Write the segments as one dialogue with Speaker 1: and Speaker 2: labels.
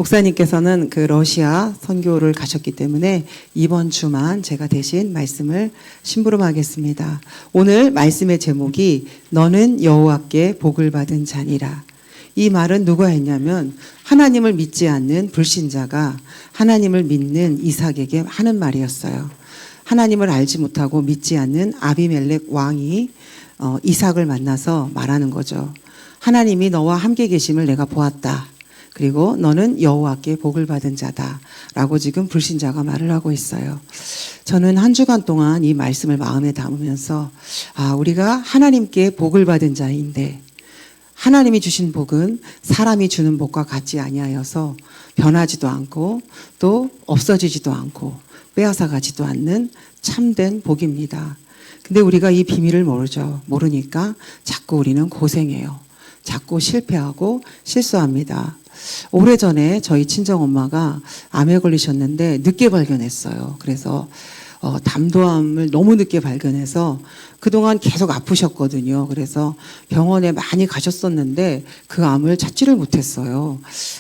Speaker 1: 목사님께서는 그 러시아 선교를 가셨기 때문에 이번 주만 제가 대신 말씀을 심부름하겠습니다. 오늘 말씀의 제목이 너는 여호와께 복을 받은 자니라. 이 말은 누가 했냐면 하나님을 믿지 않는 불신자가 하나님을 믿는 이삭에게 하는 말이었어요. 하나님을 알지 못하고 믿지 않는 아비멜렉 왕이 이삭을 만나서 말하는 거죠. 하나님이 너와 함께 계심을 내가 보았다. 그리고 너는 여호와께 복을 받은 자다 라고 지금 불신자가 말을 하고 있어요. 저는 한 주간 동안 이 말씀을 마음에 담으면서 우리가 하나님께 복을 받은 자인데 하나님이 주신 복은 사람이 주는 복과 같지 아니하여서 변하지도 않고 또 없어지지도 않고 빼앗아 가지도 않는 참된 복입니다. 근데 우리가 이 비밀을 모르니까 자꾸 우리는 고생해요. 자꾸 실패하고 실수합니다. 오래전에 저희 친정엄마가 암에 걸리셨는데 늦게 발견했어요. 그래서 담도암을 너무 늦게 발견해서 그동안 계속 아프셨거든요. 그래서 병원에 많이 가셨었는데 그 암을 찾지를 못했어요.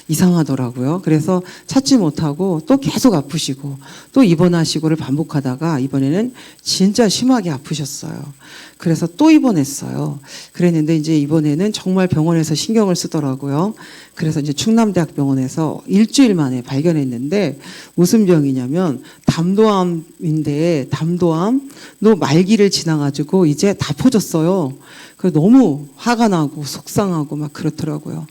Speaker 1: 이상하더라고요. 그래서 찾지 못하고 또 계속 아프시고 또 입원하시고를 반복하다가 이번에는 진짜 심하게 아프셨어요. 그래서 또 입원했어요. 그랬는데 이제 이번에는 정말 병원에서 신경을 쓰더라고요. 그래서 이제 충남대학병원에서 일주일 만에 발견했는데 무슨 병이냐면 담도암인데 담도암도 말기를 지나가지고 이제 다 퍼졌어요. 그래서 너무 화가 나고 속상하고 막 그렇더라고요.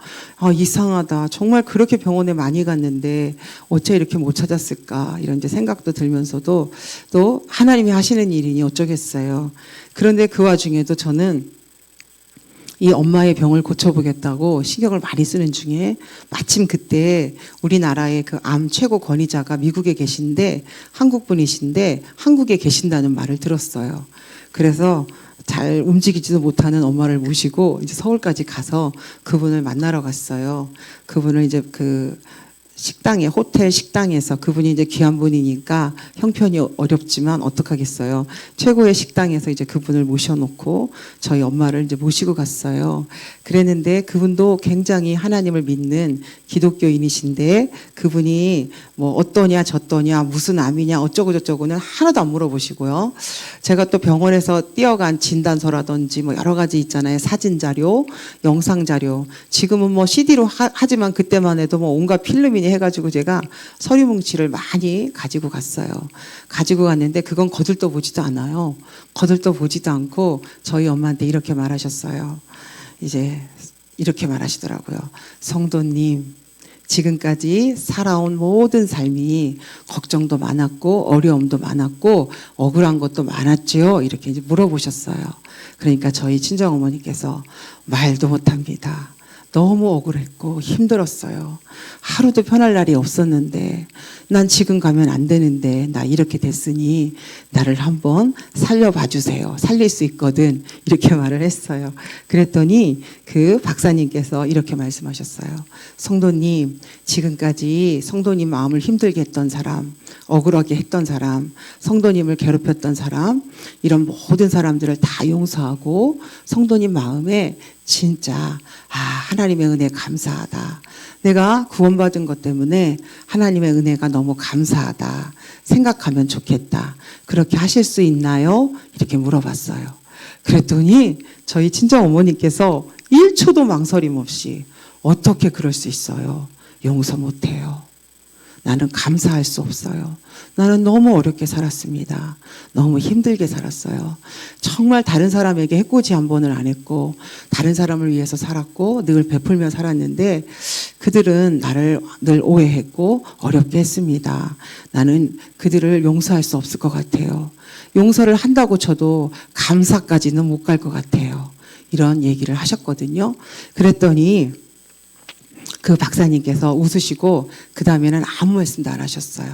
Speaker 1: 이상하다. 정말 그렇게 병원에 많이 갔는데 어째 이렇게 못 찾았을까 이런 이제 생각도 들면서도 또 하나님이 하시는 일이니 어쩌겠어요. 그런데 그 와중에도 저는 이 엄마의 병을 고쳐보겠다고 신경을 많이 쓰는 중에 마침 그때 우리나라의 그 암 최고 권위자가 미국에 계신데 한국 분이신데 한국에 계신다는 말을 들었어요. 그래서 잘 움직이지도 못하는 엄마를 모시고 이제 서울까지 가서 그분을 만나러 갔어요. 그분을 이제 그 식당에 호텔 식당에서 그분이 이제 귀한 분이니까 형편이 어렵지만 어떡하겠어요. 최고의 식당에서 이제 그분을 모셔놓고 저희 엄마를 이제 모시고 갔어요. 그랬는데 그분도 굉장히 하나님을 믿는 기독교인이신데 그분이 뭐 어떠냐 저떠냐 무슨 암이냐 어쩌고 저쩌고는 하나도 안 물어보시고요. 제가 또 병원에서 띄어간 진단서라든지 뭐 여러 가지 있잖아요. 사진 자료, 영상 자료. 지금은 뭐 CD로 하지만 그때만 해도 뭐 온갖 필름이니 해가지고 제가 서류 뭉치를 많이 가지고 갔어요. 가지고 갔는데 그건 거들떠 보지도 않아요. 거들떠 보지도 않고 저희 엄마한테 이렇게 말하셨어요. 이제 이렇게 말하시더라고요. 성도님, 지금까지 살아온 모든 삶이 걱정도 많았고 어려움도 많았고 억울한 것도 많았죠. 이렇게 이제 물어보셨어요. 그러니까 저희 친정어머니께서 말도 못합니다. 너무 억울했고 힘들었어요. 하루도 편할 날이 없었는데 난 지금 가면 안 되는데 나 이렇게 됐으니 나를 한번 살려봐 주세요. 살릴 수 있거든. 이렇게 말을 했어요. 그랬더니 그 박사님께서 이렇게 말씀하셨어요. 성도님, 지금까지 성도님 마음을 힘들게 했던 사람, 억울하게 했던 사람, 성도님을 괴롭혔던 사람, 이런 모든 사람들을 다 용서하고 성도님 마음에 진짜 하나님의 은혜 감사하다. 내가 구원받은 것 때문에 하나님의 은혜가 너무 감사하다. 생각하면 좋겠다. 그렇게 하실 수 있나요? 이렇게 물어봤어요. 그랬더니 저희 친정 어머니께서 1초도 망설임 없이 어떻게 그럴 수 있어요? 용서 못해요. 나는 감사할 수 없어요. 나는 너무 어렵게 살았습니다. 너무 힘들게 살았어요. 정말 다른 사람에게 해코지 한 번을 안 했고 다른 사람을 위해서 살았고 늘 베풀며 살았는데 그들은 나를 늘 오해했고 어렵게 했습니다. 나는 그들을 용서할 수 없을 것 같아요. 용서를 한다고 쳐도 감사까지는 못 갈 것 같아요. 이런 얘기를 하셨거든요. 그랬더니 그 박사님께서 웃으시고 그 다음에는 아무 말씀도 안 하셨어요.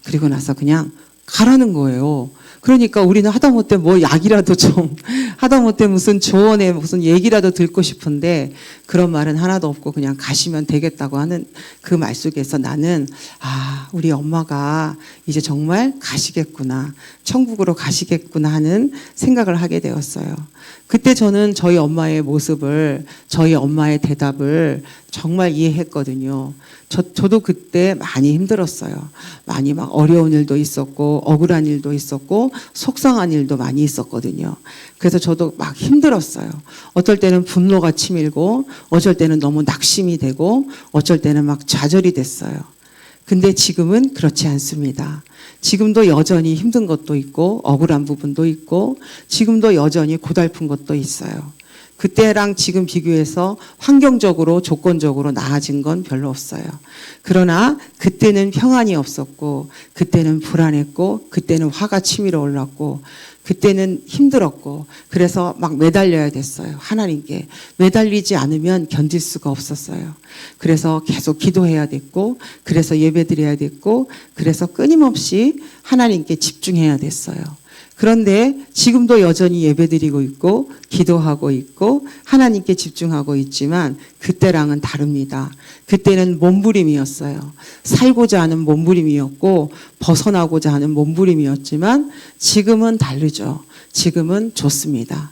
Speaker 1: 그리고 나서 그냥 가라는 거예요. 그러니까 우리는 하다못해 뭐 약이라도 좀 하다못해 무슨 조언에 무슨 얘기라도 듣고 싶은데 그런 말은 하나도 없고 그냥 가시면 되겠다고 하는 그 말 속에서 나는 우리 엄마가 이제 정말 가시겠구나, 천국으로 가시겠구나 하는 생각을 하게 되었어요. 그때 저는 저희 엄마의 모습을, 저희 엄마의 대답을 정말 이해했거든요. 저도 그때 많이 힘들었어요. 많이 막 어려운 일도 있었고 억울한 일도 있었고 속상한 일도 많이 있었거든요. 그래서 저도 막 힘들었어요. 어쩔 때는 분노가 치밀고 어쩔 때는 너무 낙심이 되고 어쩔 때는 막 좌절이 됐어요. 근데 지금은 그렇지 않습니다. 지금도 여전히 힘든 것도 있고 억울한 부분도 있고 지금도 여전히 고달픈 것도 있어요. 그때랑 지금 비교해서 환경적으로 조건적으로 나아진 건 별로 없어요. 그러나 그때는 평안이 없었고 그때는 불안했고 그때는 화가 치밀어 올랐고 그때는 힘들었고 그래서 막 매달려야 됐어요. 하나님께 매달리지 않으면 견딜 수가 없었어요. 그래서 계속 기도해야 됐고 그래서 예배드려야 됐고 그래서 끊임없이 하나님께 집중해야 됐어요. 그런데 지금도 여전히 예배드리고 있고 기도하고 있고 하나님께 집중하고 있지만 그때랑은 다릅니다. 그때는 몸부림이었어요. 살고자 하는 몸부림이었고 벗어나고자 하는 몸부림이었지만 지금은 다르죠. 지금은 좋습니다.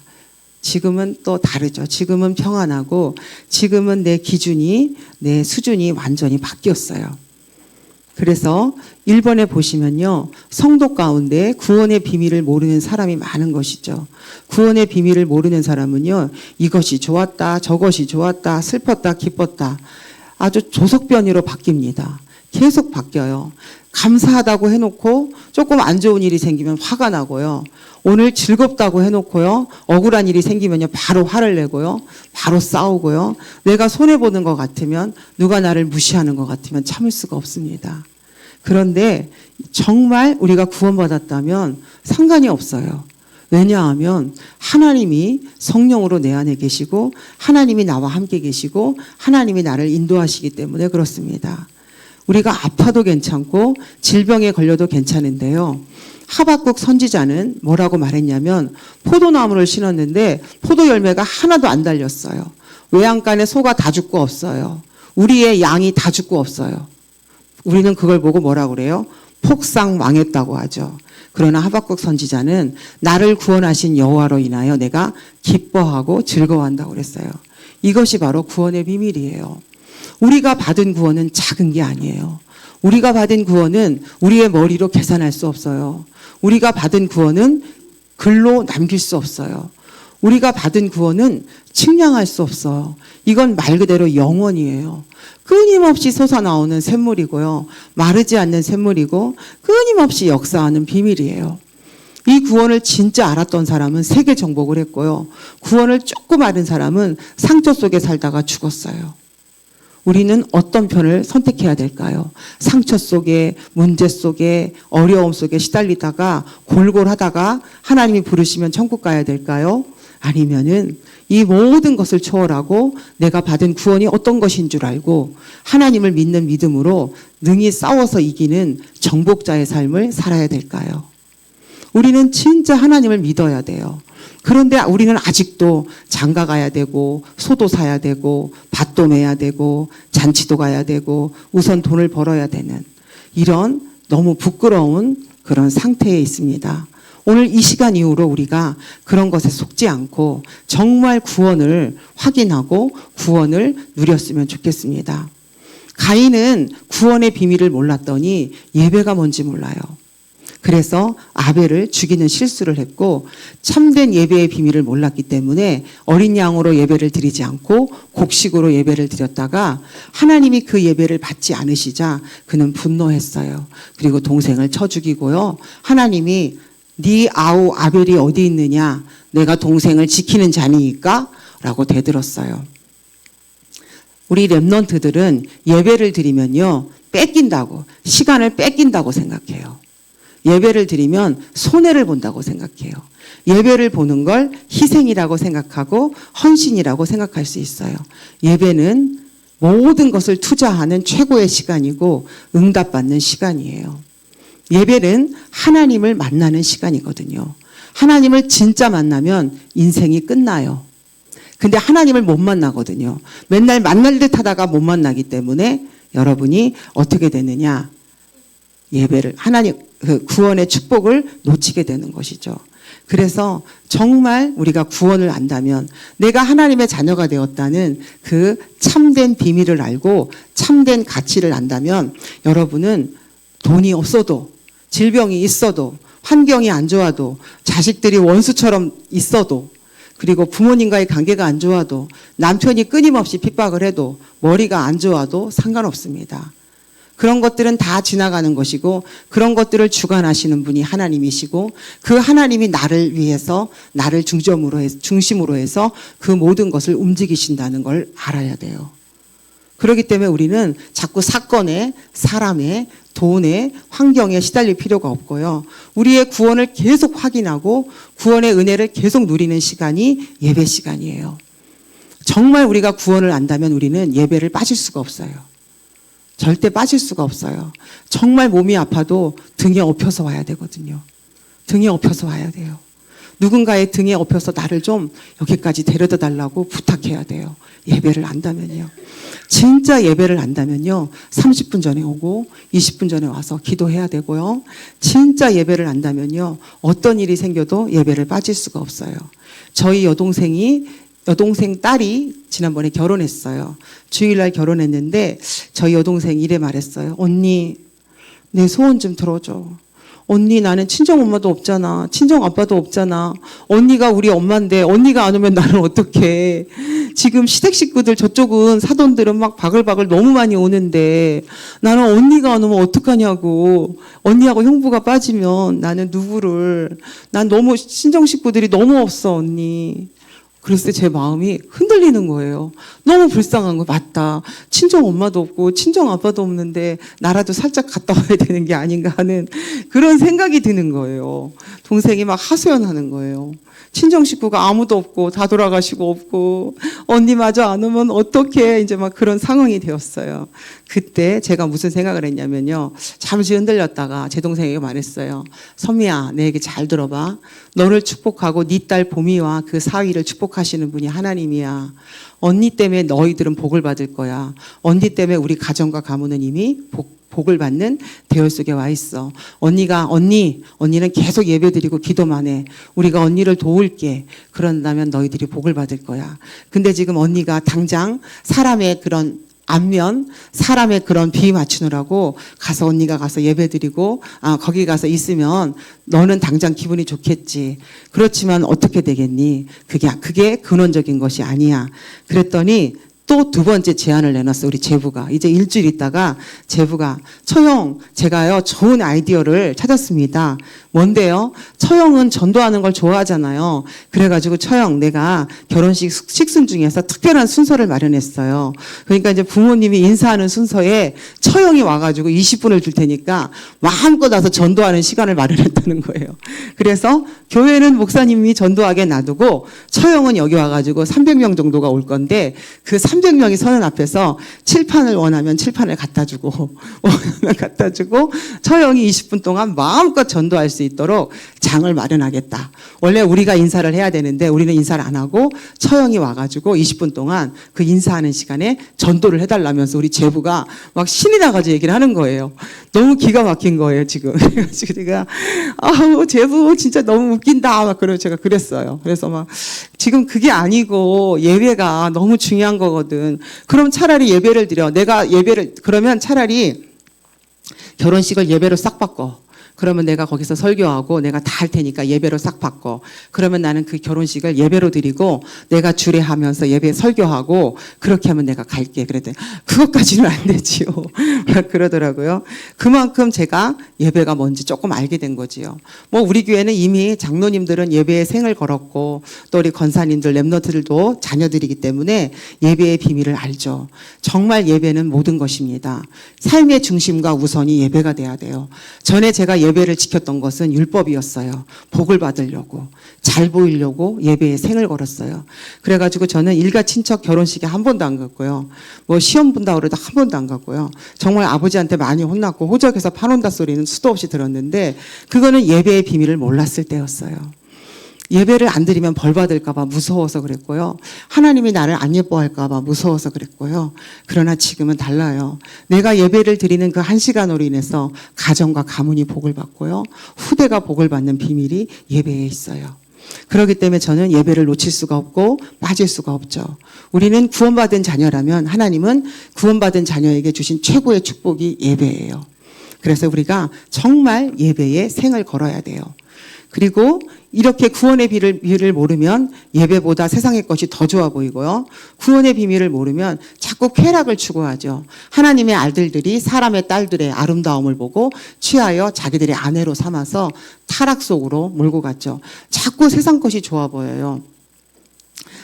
Speaker 1: 지금은 또 다르죠. 지금은 평안하고 지금은 내 기준이, 내 수준이 완전히 바뀌었어요. 그래서 1번에 보시면요. 성도 가운데 구원의 비밀을 모르는 사람이 많은 것이죠. 구원의 비밀을 모르는 사람은요. 이것이 좋았다, 저것이 좋았다, 슬펐다, 기뻤다. 아주 조석변이로 바뀝니다. 계속 바뀌어요. 감사하다고 해놓고 조금 안 좋은 일이 생기면 화가 나고요. 오늘 즐겁다고 해놓고요. 억울한 일이 생기면요. 바로 화를 내고요. 바로 싸우고요. 내가 손해보는 것 같으면 누가 나를 무시하는 것 같으면 참을 수가 없습니다. 그런데 정말 우리가 구원받았다면 상관이 없어요. 왜냐하면 하나님이 성령으로 내 안에 계시고 하나님이 나와 함께 계시고 하나님이 나를 인도하시기 때문에 그렇습니다. 우리가 아파도 괜찮고 질병에 걸려도 괜찮은데요. 하박국 선지자는 뭐라고 말했냐면 포도나무를 심었는데 포도 열매가 하나도 안 달렸어요. 외양간에 소가 다 죽고 없어요. 우리의 양이 다 죽고 없어요. 우리는 그걸 보고 뭐라고 그래요? 폭삭 망했다고 하죠. 그러나 하박국 선지자는 나를 구원하신 여호와로 인하여 내가 기뻐하고 즐거워한다고 그랬어요. 이것이 바로 구원의 비밀이에요. 우리가 받은 구원은 작은 게 아니에요. 우리가 받은 구원은 우리의 머리로 계산할 수 없어요. 우리가 받은 구원은 글로 남길 수 없어요. 우리가 받은 구원은 측량할 수 없어요. 이건 말 그대로 영원이에요. 끊임없이 솟아나오는 샘물이고요. 마르지 않는 샘물이고 끊임없이 역사하는 비밀이에요. 이 구원을 진짜 알았던 사람은 세계 정복을 했고요. 구원을 조금 아는 사람은 상처 속에 살다가 죽었어요. 우리는 어떤 편을 선택해야 될까요? 상처 속에, 문제 속에, 어려움 속에 시달리다가 골골하다가 하나님이 부르시면 천국 가야 될까요? 아니면은 이 모든 것을 초월하고 내가 받은 구원이 어떤 것인 줄 알고 하나님을 믿는 믿음으로 능히 싸워서 이기는 정복자의 삶을 살아야 될까요? 우리는 진짜 하나님을 믿어야 돼요. 그런데 우리는 아직도 장가 가야 되고 소도 사야 되고 밭도 매야 되고 잔치도 가야 되고 우선 돈을 벌어야 되는 이런 너무 부끄러운 그런 상태에 있습니다. 오늘 이 시간 이후로 우리가 그런 것에 속지 않고 정말 구원을 확인하고 구원을 누렸으면 좋겠습니다. 가인은 구원의 비밀을 몰랐더니 예배가 뭔지 몰라요. 그래서 아벨을 죽이는 실수를 했고 참된 예배의 비밀을 몰랐기 때문에 어린 양으로 예배를 드리지 않고 곡식으로 예배를 드렸다가 하나님이 그 예배를 받지 않으시자 그는 분노했어요. 그리고 동생을 쳐 죽이고요. 하나님이 네 아우 아벨이 어디 있느냐? 내가 동생을 지키는 자니까? 라고 대들었어요. 우리 렘넌트들은 예배를 드리면요. 뺏긴다고, 시간을 뺏긴다고 생각해요. 예배를 드리면 손해를 본다고 생각해요. 예배를 보는 걸 희생이라고 생각하고 헌신이라고 생각할 수 있어요. 예배는 모든 것을 투자하는 최고의 시간이고 응답받는 시간이에요. 예배는 하나님을 만나는 시간이거든요. 하나님을 진짜 만나면 인생이 끝나요. 근데 하나님을 못 만나거든요. 맨날 만날 듯 하다가 못 만나기 때문에 여러분이 어떻게 되느냐? 예배를, 하나님, 그 구원의 축복을 놓치게 되는 것이죠. 그래서 정말 우리가 구원을 안다면, 내가 하나님의 자녀가 되었다는 그 참된 비밀을 알고 참된 가치를 안다면, 여러분은 돈이 없어도, 질병이 있어도, 환경이 안 좋아도, 자식들이 원수처럼 있어도, 그리고 부모님과의 관계가 안 좋아도, 남편이 끊임없이 핍박을 해도, 머리가 안 좋아도 상관없습니다. 그런 것들은 다 지나가는 것이고, 그런 것들을 주관하시는 분이 하나님이시고, 그 하나님이 나를 위해서, 나를 중심으로 해서 그 모든 것을 움직이신다는 걸 알아야 돼요. 그렇기 때문에 우리는 자꾸 사건에, 사람에, 돈에, 환경에 시달릴 필요가 없고요. 우리의 구원을 계속 확인하고 구원의 은혜를 계속 누리는 시간이 예배 시간이에요. 정말 우리가 구원을 안다면 우리는 예배를 빠질 수가 없어요. 절대 빠질 수가 없어요. 정말 몸이 아파도 등에 업혀서 와야 되거든요. 등에 업혀서 와야 돼요. 누군가의 등에 업혀서 나를 좀 여기까지 데려다 달라고 부탁해야 돼요. 예배를 안다면요. 진짜 예배를 안다면요. 30분 전에 오고 20분 전에 와서 기도해야 되고요. 진짜 예배를 안다면요. 어떤 일이 생겨도 예배를 빠질 수가 없어요. 저희 여동생 딸이 지난번에 결혼했어요. 주일날 결혼했는데 저희 여동생 이래 말했어요. 언니, 내 소원 좀 들어줘. 언니, 나는 친정 엄마도 없잖아. 친정 아빠도 없잖아. 언니가 우리 엄마인데 언니가 안 오면 나는 어떡해. 지금 시댁 식구들 저쪽은 사돈들은 막 바글바글 너무 많이 오는데 나는 언니가 안 오면 어떡하냐고. 언니하고 형부가 빠지면 나는 누구를. 난 너무 친정 식구들이 너무 없어 언니. 그랬을 때 제 마음이 흔들리는 거예요. 너무 불쌍한 거 맞다. 친정 엄마도 없고 친정 아빠도 없는데 나라도 살짝 갔다 와야 되는 게 아닌가 하는 그런 생각이 드는 거예요. 동생이 막 하소연하는 거예요. 친정 식구가 아무도 없고 다 돌아가시고 없고 언니마저 안 오면 어떡해. 이제 막 그런 상황이 되었어요. 그때 제가 무슨 생각을 했냐면요. 잠시 흔들렸다가 제 동생에게 말했어요. 선미야, 내 얘기 잘 들어봐. 너를 축복하고 네 딸 보미와 그 사위를 축복하시는 분이 하나님이야. 언니 때문에 너희들은 복을 받을 거야. 언니 때문에 우리 가정과 가문은 이미 복을 받는 대열 속에 와 있어. 언니는 계속 예배드리고 기도만 해. 우리가 언니를 도울게. 그런다면 너희들이 복을 받을 거야. 근데 지금 언니가 당장 사람의 그런 안면, 사람의 그런 비위 맞추느라고 언니가 가서 예배드리고 거기 가서 있으면 너는 당장 기분이 좋겠지. 그렇지만 어떻게 되겠니? 그게 근원적인 것이 아니야. 그랬더니 또 두 번째 제안을 내놨어. 우리 제부가. 이제 일주일 있다가 제부가 처형, 제가요 좋은 아이디어를 찾았습니다. 뭔데요? 처형은 전도하는 걸 좋아하잖아요. 그래가지고 처형, 내가 결혼식 식순 중에서 특별한 순서를 마련했어요. 그러니까 이제 부모님이 인사하는 순서에 처형이 와가지고 20분을 줄 테니까 마음껏 와서 전도하는 시간을 마련했다는 거예요. 그래서 교회는 목사님이 전도하게 놔두고 처형은 여기 와가지고 300명 정도가 올 건데 그 300명이 서는 앞에서 칠판을 원하면 칠판을 갖다 주고 처형이 20분 동안 마음껏 전도할 수 있도록 장을 마련하겠다. 원래 우리가 인사를 해야 되는데 우리는 인사를 안 하고 처형이 와가지고 20분 동안 그 인사하는 시간에 전도를 해달라면서 우리 제부가 막 신이 나가지고 얘기를 하는 거예요. 너무 기가 막힌 거예요 지금. 그래가지고 제가 제부 진짜 너무 웃긴다 막 제가 그랬어요. 그래서 막 지금 그게 아니고 예배가 너무 중요한 거거든. 그럼 차라리 예배를 드려. 그러면 차라리 결혼식을 예배로 싹 바꿔. 그러면 내가 거기서 설교하고 내가 다 할 테니까 예배로 싹 바꿔. 그러면 나는 그 결혼식을 예배로 드리고 내가 주례하면서 예배 설교하고 그렇게 하면 내가 갈게. 그랬더니 그것까지는 안 되지요. 그러더라고요. 그만큼 제가 예배가 뭔지 조금 알게 된 거지요. 뭐 우리 교회는 이미 장로님들은 예배에 생을 걸었고 또 우리 권사님들 랩런트들도 자녀들이기 때문에 예배의 비밀을 알죠. 정말 예배는 모든 것입니다. 삶의 중심과 우선이 예배가 돼야 돼요. 전에 제가 예배를 지켰던 것은 율법이었어요. 복을 받으려고, 잘 보이려고 예배에 생을 걸었어요. 그래가지고 저는 일가 친척 결혼식에 한 번도 안 갔고요. 뭐 시험 본다고 그래도 한 번도 안 갔고요. 정말 아버지한테 많이 혼났고 호적에서 파논다 소리는 수도 없이 들었는데 그거는 예배의 비밀을 몰랐을 때였어요. 예배를 안 드리면 벌 받을까 봐 무서워서 그랬고요. 하나님이 나를 안 예뻐할까 봐 무서워서 그랬고요. 그러나 지금은 달라요. 내가 예배를 드리는 그 한 시간으로 인해서 가정과 가문이 복을 받고요. 후대가 복을 받는 비밀이 예배에 있어요. 그렇기 때문에 저는 예배를 놓칠 수가 없고 빠질 수가 없죠. 우리는 구원받은 자녀라면 하나님은 구원받은 자녀에게 주신 최고의 축복이 예배예요. 그래서 우리가 정말 예배에 생을 걸어야 돼요. 그리고 이렇게 구원의 비밀을 모르면 예배보다 세상의 것이 더 좋아 보이고요. 구원의 비밀을 모르면 자꾸 쾌락을 추구하죠. 하나님의 아들들이 사람의 딸들의 아름다움을 보고 취하여 자기들의 아내로 삼아서 타락 속으로 몰고 갔죠. 자꾸 세상 것이 좋아 보여요.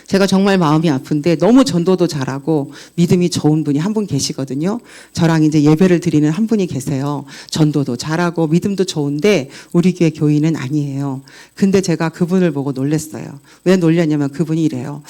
Speaker 1: 제가 정말 마음이 아픈데 너무 전도도 잘하고 믿음이 좋은 분이 한 분 계시거든요. 저랑 이제 예배를 드리는 한 분이 계세요. 전도도 잘하고 믿음도 좋은데 우리 교회 교인은 아니에요. 근데 제가 그분을 보고 놀랐어요. 왜 놀랐냐면 그분이 이래요.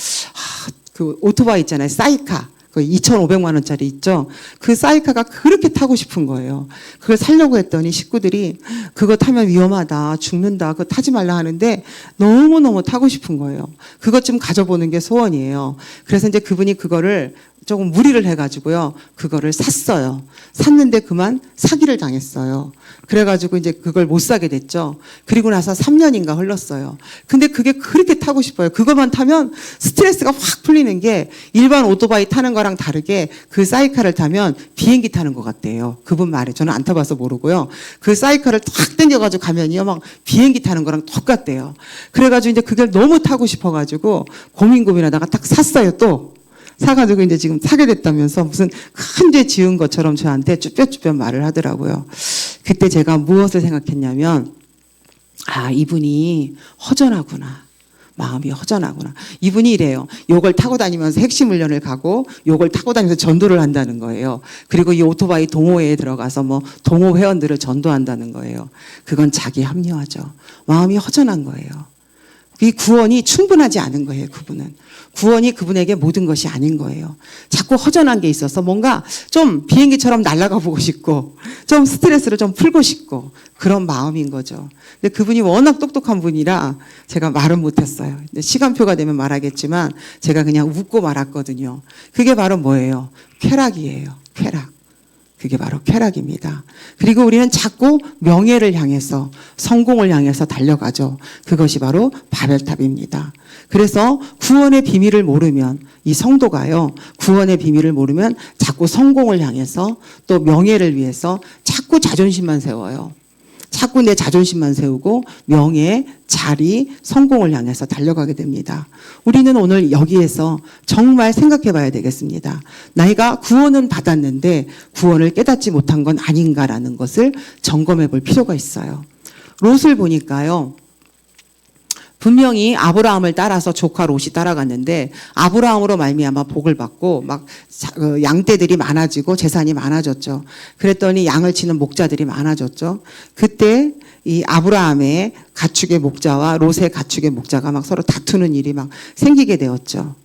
Speaker 1: 그 오토바이 있잖아요. 사이카. 2,500만 원짜리 있죠. 그 사이카가 그렇게 타고 싶은 거예요. 그걸 사려고 했더니 식구들이 그거 타면 위험하다, 죽는다, 그거 타지 말라 하는데 너무너무 타고 싶은 거예요. 그것 좀 가져보는 게 소원이에요. 그래서 이제 그분이 그거를 조금 무리를 해가지고요. 그거를 샀어요. 샀는데 그만 사기를 당했어요. 그래가지고 이제 그걸 못 사게 됐죠. 그리고 나서 3년인가 흘렀어요. 근데 그게 그렇게 타고 싶어요. 그것만 타면 스트레스가 확 풀리는 게 일반 오토바이 타는 거랑 다르게 그 사이카를 타면 비행기 타는 것 같대요. 그분 말에. 저는 안 타봐서 모르고요. 그 사이카를 탁 당겨가지고 가면요. 막 비행기 타는 거랑 똑같대요. 그래가지고 이제 그걸 너무 타고 싶어가지고 고민하다가 딱 샀어요 또. 사가지고 이제 지금 사게 됐다면서 무슨 큰 죄 지은 것처럼 저한테 쭈뼛쭈뼛 말을 하더라고요. 그때 제가 무엇을 생각했냐면, 이분이 허전하구나. 마음이 허전하구나. 이분이 이래요. 요걸 타고 다니면서 핵심 훈련을 가고 요걸 타고 다니면서 전도를 한다는 거예요. 그리고 이 오토바이 동호회에 들어가서 뭐 동호 회원들을 전도한다는 거예요. 그건 자기 합리화죠. 마음이 허전한 거예요. 이 구원이 충분하지 않은 거예요, 그분은. 구원이 그분에게 모든 것이 아닌 거예요. 자꾸 허전한 게 있어서 뭔가 좀 비행기처럼 날아가 보고 싶고 좀 스트레스를 좀 풀고 싶고 그런 마음인 거죠. 근데 그분이 워낙 똑똑한 분이라 제가 말은 못했어요. 시간표가 되면 말하겠지만 제가 그냥 웃고 말았거든요. 그게 바로 뭐예요? 쾌락이에요. 쾌락. 그게 바로 쾌락입니다. 그리고 우리는 자꾸 명예를 향해서 성공을 향해서 달려가죠. 그것이 바로 바벨탑입니다. 그래서 구원의 비밀을 모르면 이 성도가요. 구원의 비밀을 모르면 자꾸 성공을 향해서 또 명예를 위해서 자꾸 자존심만 세워요. 자꾸 내 자존심만 세우고 명예, 자리, 성공을 향해서 달려가게 됩니다. 우리는 오늘 여기에서 정말 생각해 봐야 되겠습니다. 내가 구원은 받았는데 구원을 깨닫지 못한 건 아닌가라는 것을 점검해 볼 필요가 있어요. 롯을 보니까요. 분명히 아브라함을 따라서 조카 롯이 따라갔는데 아브라함으로 말미암아 복을 받고 막 양떼들이 많아지고 재산이 많아졌죠. 그랬더니 양을 치는 목자들이 많아졌죠. 그때 이 아브라함의 가축의 목자와 롯의 가축의 목자가 막 서로 다투는 일이 막 생기게 되었죠.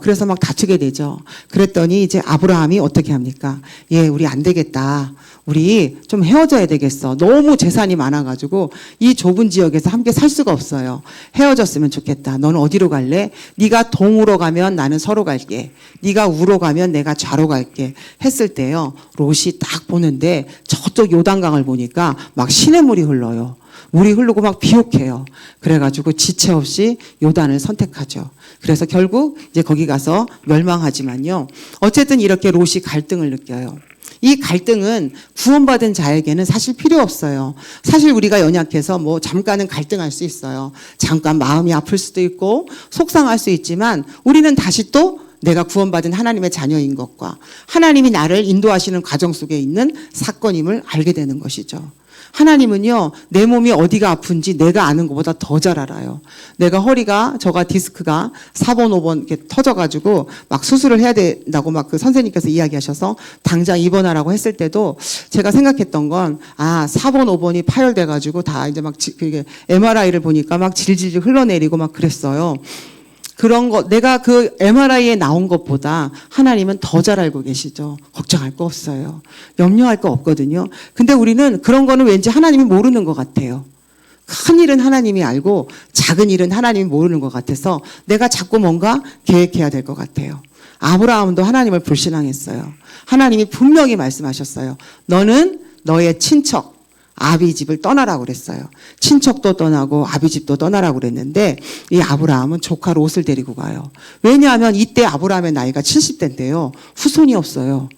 Speaker 1: 그래서 막 다투게 되죠. 그랬더니 이제 아브라함이 어떻게 합니까? 우리 안 되겠다. 우리 좀 헤어져야 되겠어. 너무 재산이 많아가지고 이 좁은 지역에서 함께 살 수가 없어요. 헤어졌으면 좋겠다. 너는 어디로 갈래? 네가 동으로 가면 나는 서로 갈게. 네가 우로 가면 내가 좌로 갈게. 했을 때요. 롯이 딱 보는데 저쪽 요단강을 보니까 막 시냇물이 흘러요. 물이 흐르고 막 비옥해요. 그래가지고 지체 없이 요단을 선택하죠. 그래서 결국 이제 거기 가서 멸망하지만요. 어쨌든 이렇게 롯이 갈등을 느껴요. 이 갈등은 구원받은 자에게는 사실 필요 없어요. 사실 우리가 연약해서 뭐 잠깐은 갈등할 수 있어요. 잠깐 마음이 아플 수도 있고 속상할 수 있지만 우리는 다시 또 내가 구원받은 하나님의 자녀인 것과 하나님이 나를 인도하시는 과정 속에 있는 사건임을 알게 되는 것이죠. 하나님은요, 내 몸이 어디가 아픈지 내가 아는 것보다 더 잘 알아요. 내가 허리가, 저가 디스크가 4번, 5번 이렇게 터져가지고 막 수술을 해야 된다고 막 그 선생님께서 이야기하셔서 당장 입원하라고 했을 때도 제가 생각했던 건, 4번, 5번이 파열돼가지고 다 이제 막 그게 MRI를 보니까 막 질질 흘러내리고 막 그랬어요. 그런 거, 내가 그 MRI에 나온 것보다 하나님은 더 잘 알고 계시죠. 걱정할 거 없어요. 염려할 거 없거든요. 근데 우리는 그런 거는 왠지 하나님이 모르는 것 같아요. 큰 일은 하나님이 알고 작은 일은 하나님이 모르는 것 같아서 내가 자꾸 뭔가 계획해야 될 것 같아요. 아브라함도 하나님을 불신앙했어요. 하나님이 분명히 말씀하셨어요. 너는 너의 친척 아비 집을 떠나라고 그랬어요. 친척도 떠나고 아비 집도 떠나라고 그랬는데 이 아브라함은 조카 롯을 데리고 가요. 왜냐하면 이때 아브라함의 나이가 70대인데요. 후손이 없어요.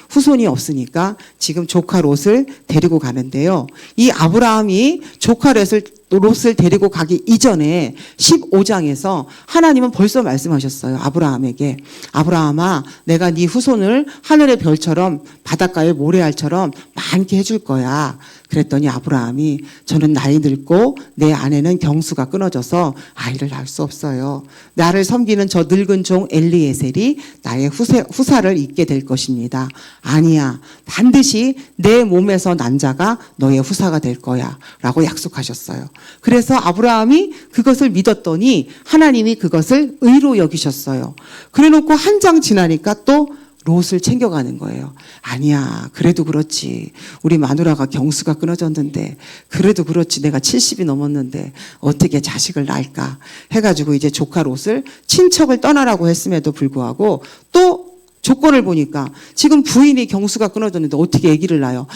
Speaker 1: 후손이 없으니까 지금 조카 롯을 데리고 가는데요. 이 아브라함이 조카 롯을 데리고 가기 이전에 15장에서 하나님은 벌써 말씀하셨어요. 아브라함에게. 아브라함아, 내가 네 후손을 하늘의 별처럼 바닷가의 모래알처럼 많게 해줄 거야. 그랬더니 아브라함이 저는 나이 늙고 내 아내는 경수가 끊어져서 아이를 낳을 수 없어요. 나를 섬기는 저 늙은 종 엘리에셀이 나의 후사를 잇게 될 것입니다. 아니야. 반드시 내 몸에서 난 자가 너의 후사가 될 거야. 라고 약속하셨어요. 그래서 아브라함이 그것을 믿었더니 하나님이 그것을 의로 여기셨어요. 그래 놓고 한 장 지나니까 또 롯을 챙겨가는 거예요. 아니야, 그래도 그렇지. 우리 마누라가 경수가 끊어졌는데, 그래도 그렇지. 내가 70이 넘었는데 어떻게 자식을 낳을까 해가지고 이제 조카 롯을 친척을 떠나라고 했음에도 불구하고 또 조건을 보니까 지금 부인이 경수가 끊어졌는데 어떻게 아기를 낳아요?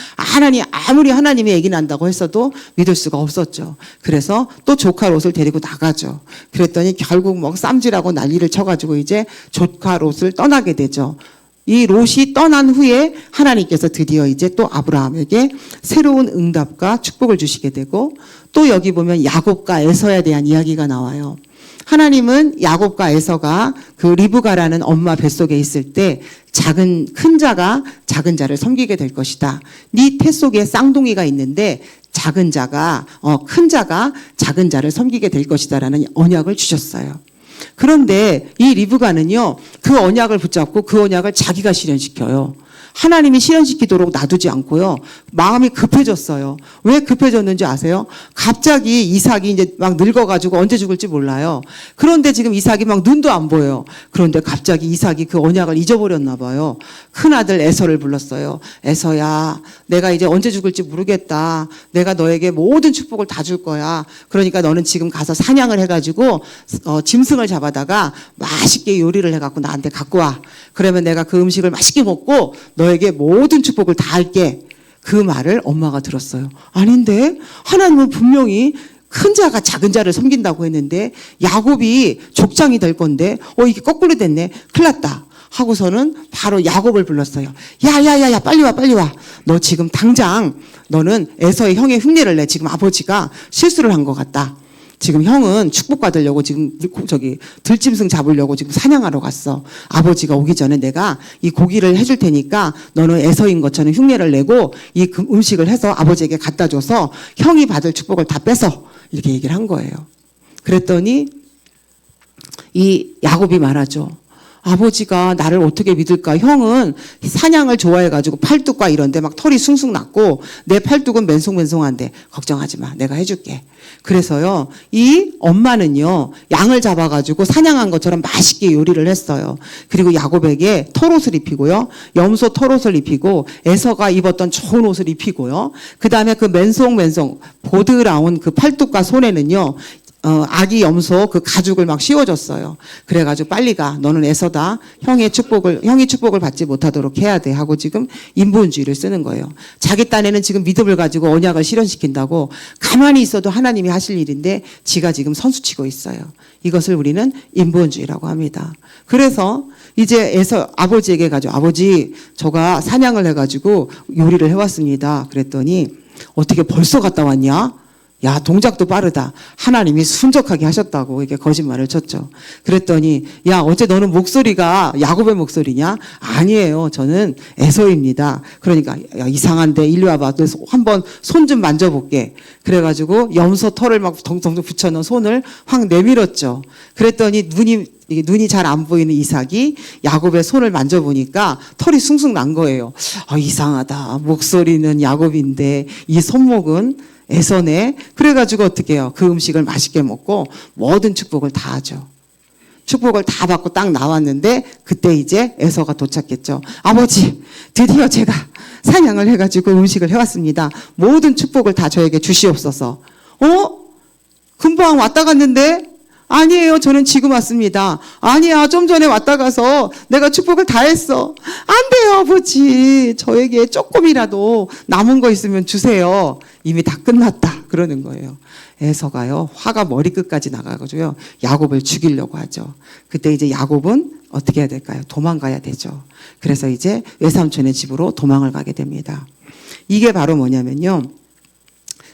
Speaker 1: 아무리 하나님이 아기 낳는다고 했어도 믿을 수가 없었죠. 그래서 또 조카 롯을 데리고 나가죠. 그랬더니 결국 뭐 쌈질하고 난리를 쳐가지고 이제 조카 롯을 떠나게 되죠. 이 롯이 떠난 후에 하나님께서 드디어 이제 또 아브라함에게 새로운 응답과 축복을 주시게 되고 또 여기 보면 야곱과 에서에 대한 이야기가 나와요. 하나님은 야곱과 에서가 그 리브가라는 엄마 뱃속에 있을 때 큰 자가 작은 자를 섬기게 될 것이다. 네 태 속에 쌍둥이가 있는데 큰 자가 작은 자를 섬기게 될 것이다라는 언약을 주셨어요. 그런데 이 리브가는요, 그 언약을 붙잡고 그 언약을 자기가 실현시켜요. 하나님이 실현시키도록 놔두지 않고요. 마음이 급해졌어요. 왜 급해졌는지 아세요? 갑자기 이삭이 이제 막 늙어가지고 언제 죽을지 몰라요. 그런데 지금 이삭이 막 눈도 안 보여요. 그런데 갑자기 이삭이 그 언약을 잊어버렸나 봐요. 큰아들 에서를 불렀어요. 에서야, 내가 이제 언제 죽을지 모르겠다. 내가 너에게 모든 축복을 다 줄 거야. 그러니까 너는 지금 가서 사냥을 해가지고 짐승을 잡아다가 맛있게 요리를 해갖고 나한테 갖고 와. 그러면 내가 그 음식을 맛있게 먹고 너에게 모든 축복을 다 할게. 그 말을 엄마가 들었어요. 아닌데 하나님은 분명히 큰 자가 작은 자를 섬긴다고 했는데 야곱이 족장이 될 건데 이게 거꾸로 됐네. 큰일 났다. 하고서는 바로 야곱을 불렀어요. 야야야야, 빨리 와. 너 지금 당장 너는 에서의 형의 흉내를 내. 지금 아버지가 실수를 한 것 같다. 지금 형은 축복받으려고 지금 들짐승 잡으려고 지금 사냥하러 갔어. 아버지가 오기 전에 내가 이 고기를 해줄 테니까 너는 에서인 것처럼 흉내를 내고 이 음식을 해서 아버지에게 갖다 줘서 형이 받을 축복을 다 뺏어. 이렇게 얘기를 한 거예요. 그랬더니 이 야곱이 말하죠. 아버지가 나를 어떻게 믿을까? 형은 사냥을 좋아해가지고 팔뚝과 이런데 막 털이 숭숭 났고 내 팔뚝은 맨송맨송한데 걱정하지 마. 내가 해줄게. 그래서요, 이 엄마는요, 양을 잡아가지고 사냥한 것처럼 맛있게 요리를 했어요. 그리고 야곱에게 털옷을 입히고요, 염소 털옷을 입히고 에서가 입었던 좋은 옷을 입히고요. 그 다음에 그 맨송맨송 보드라운 그 팔뚝과 손에는요, 아기 염소 그 가죽을 막 씌워줬어요. 그래가지고 빨리 가. 너는 에서다. 형이 축복을 받지 못하도록 해야 돼. 하고 지금 인본주의를 쓰는 거예요. 자기 딴에는 지금 믿음을 가지고 언약을 실현시킨다고 가만히 있어도 하나님이 하실 일인데 지가 지금 선수치고 있어요. 이것을 우리는 인본주의라고 합니다. 그래서 이제 에서 아버지에게 가죠. 아버지, 저가 사냥을 해가지고 요리를 해왔습니다. 그랬더니 어떻게 벌써 갔다 왔냐? 야, 동작도 빠르다. 하나님이 순적하게 하셨다고 이렇게 거짓말을 쳤죠. 그랬더니 야, 어제 너는 목소리가 야곱의 목소리냐? 아니에요. 저는 에서입니다. 그러니까 야, 이상한데 일로 와봐. 그래서 한번 손 좀 만져볼게. 그래가지고 염소 털을 막 덩덩 붙여놓은 손을 확 내밀었죠. 그랬더니 눈이 잘 안 보이는 이삭이 야곱의 손을 만져보니까 털이 숭숭 난 거예요. 이상하다. 목소리는 야곱인데 이 손목은 에서네. 그래가지고 어떻게 해요? 그 음식을 맛있게 먹고 모든 축복을 다 하죠. 축복을 다 받고 딱 나왔는데 그때 이제 에서가 도착했죠. 아버지, 드디어 제가 사냥을 해가지고 음식을 해왔습니다. 모든 축복을 다 저에게 주시옵소서. 금방 왔다 갔는데? 아니에요. 저는 지금 왔습니다. 아니야. 좀 전에 왔다 가서 내가 축복을 다 했어. 안 돼요, 아버지. 저에게 조금이라도 남은 거 있으면 주세요. 이미 다 끝났다. 그러는 거예요. 에서가요, 화가 머리끝까지 나가가지고요, 야곱을 죽이려고 하죠. 그때 이제 야곱은 어떻게 해야 될까요? 도망가야 되죠. 그래서 이제 외삼촌의 집으로 도망을 가게 됩니다. 이게 바로 뭐냐면요,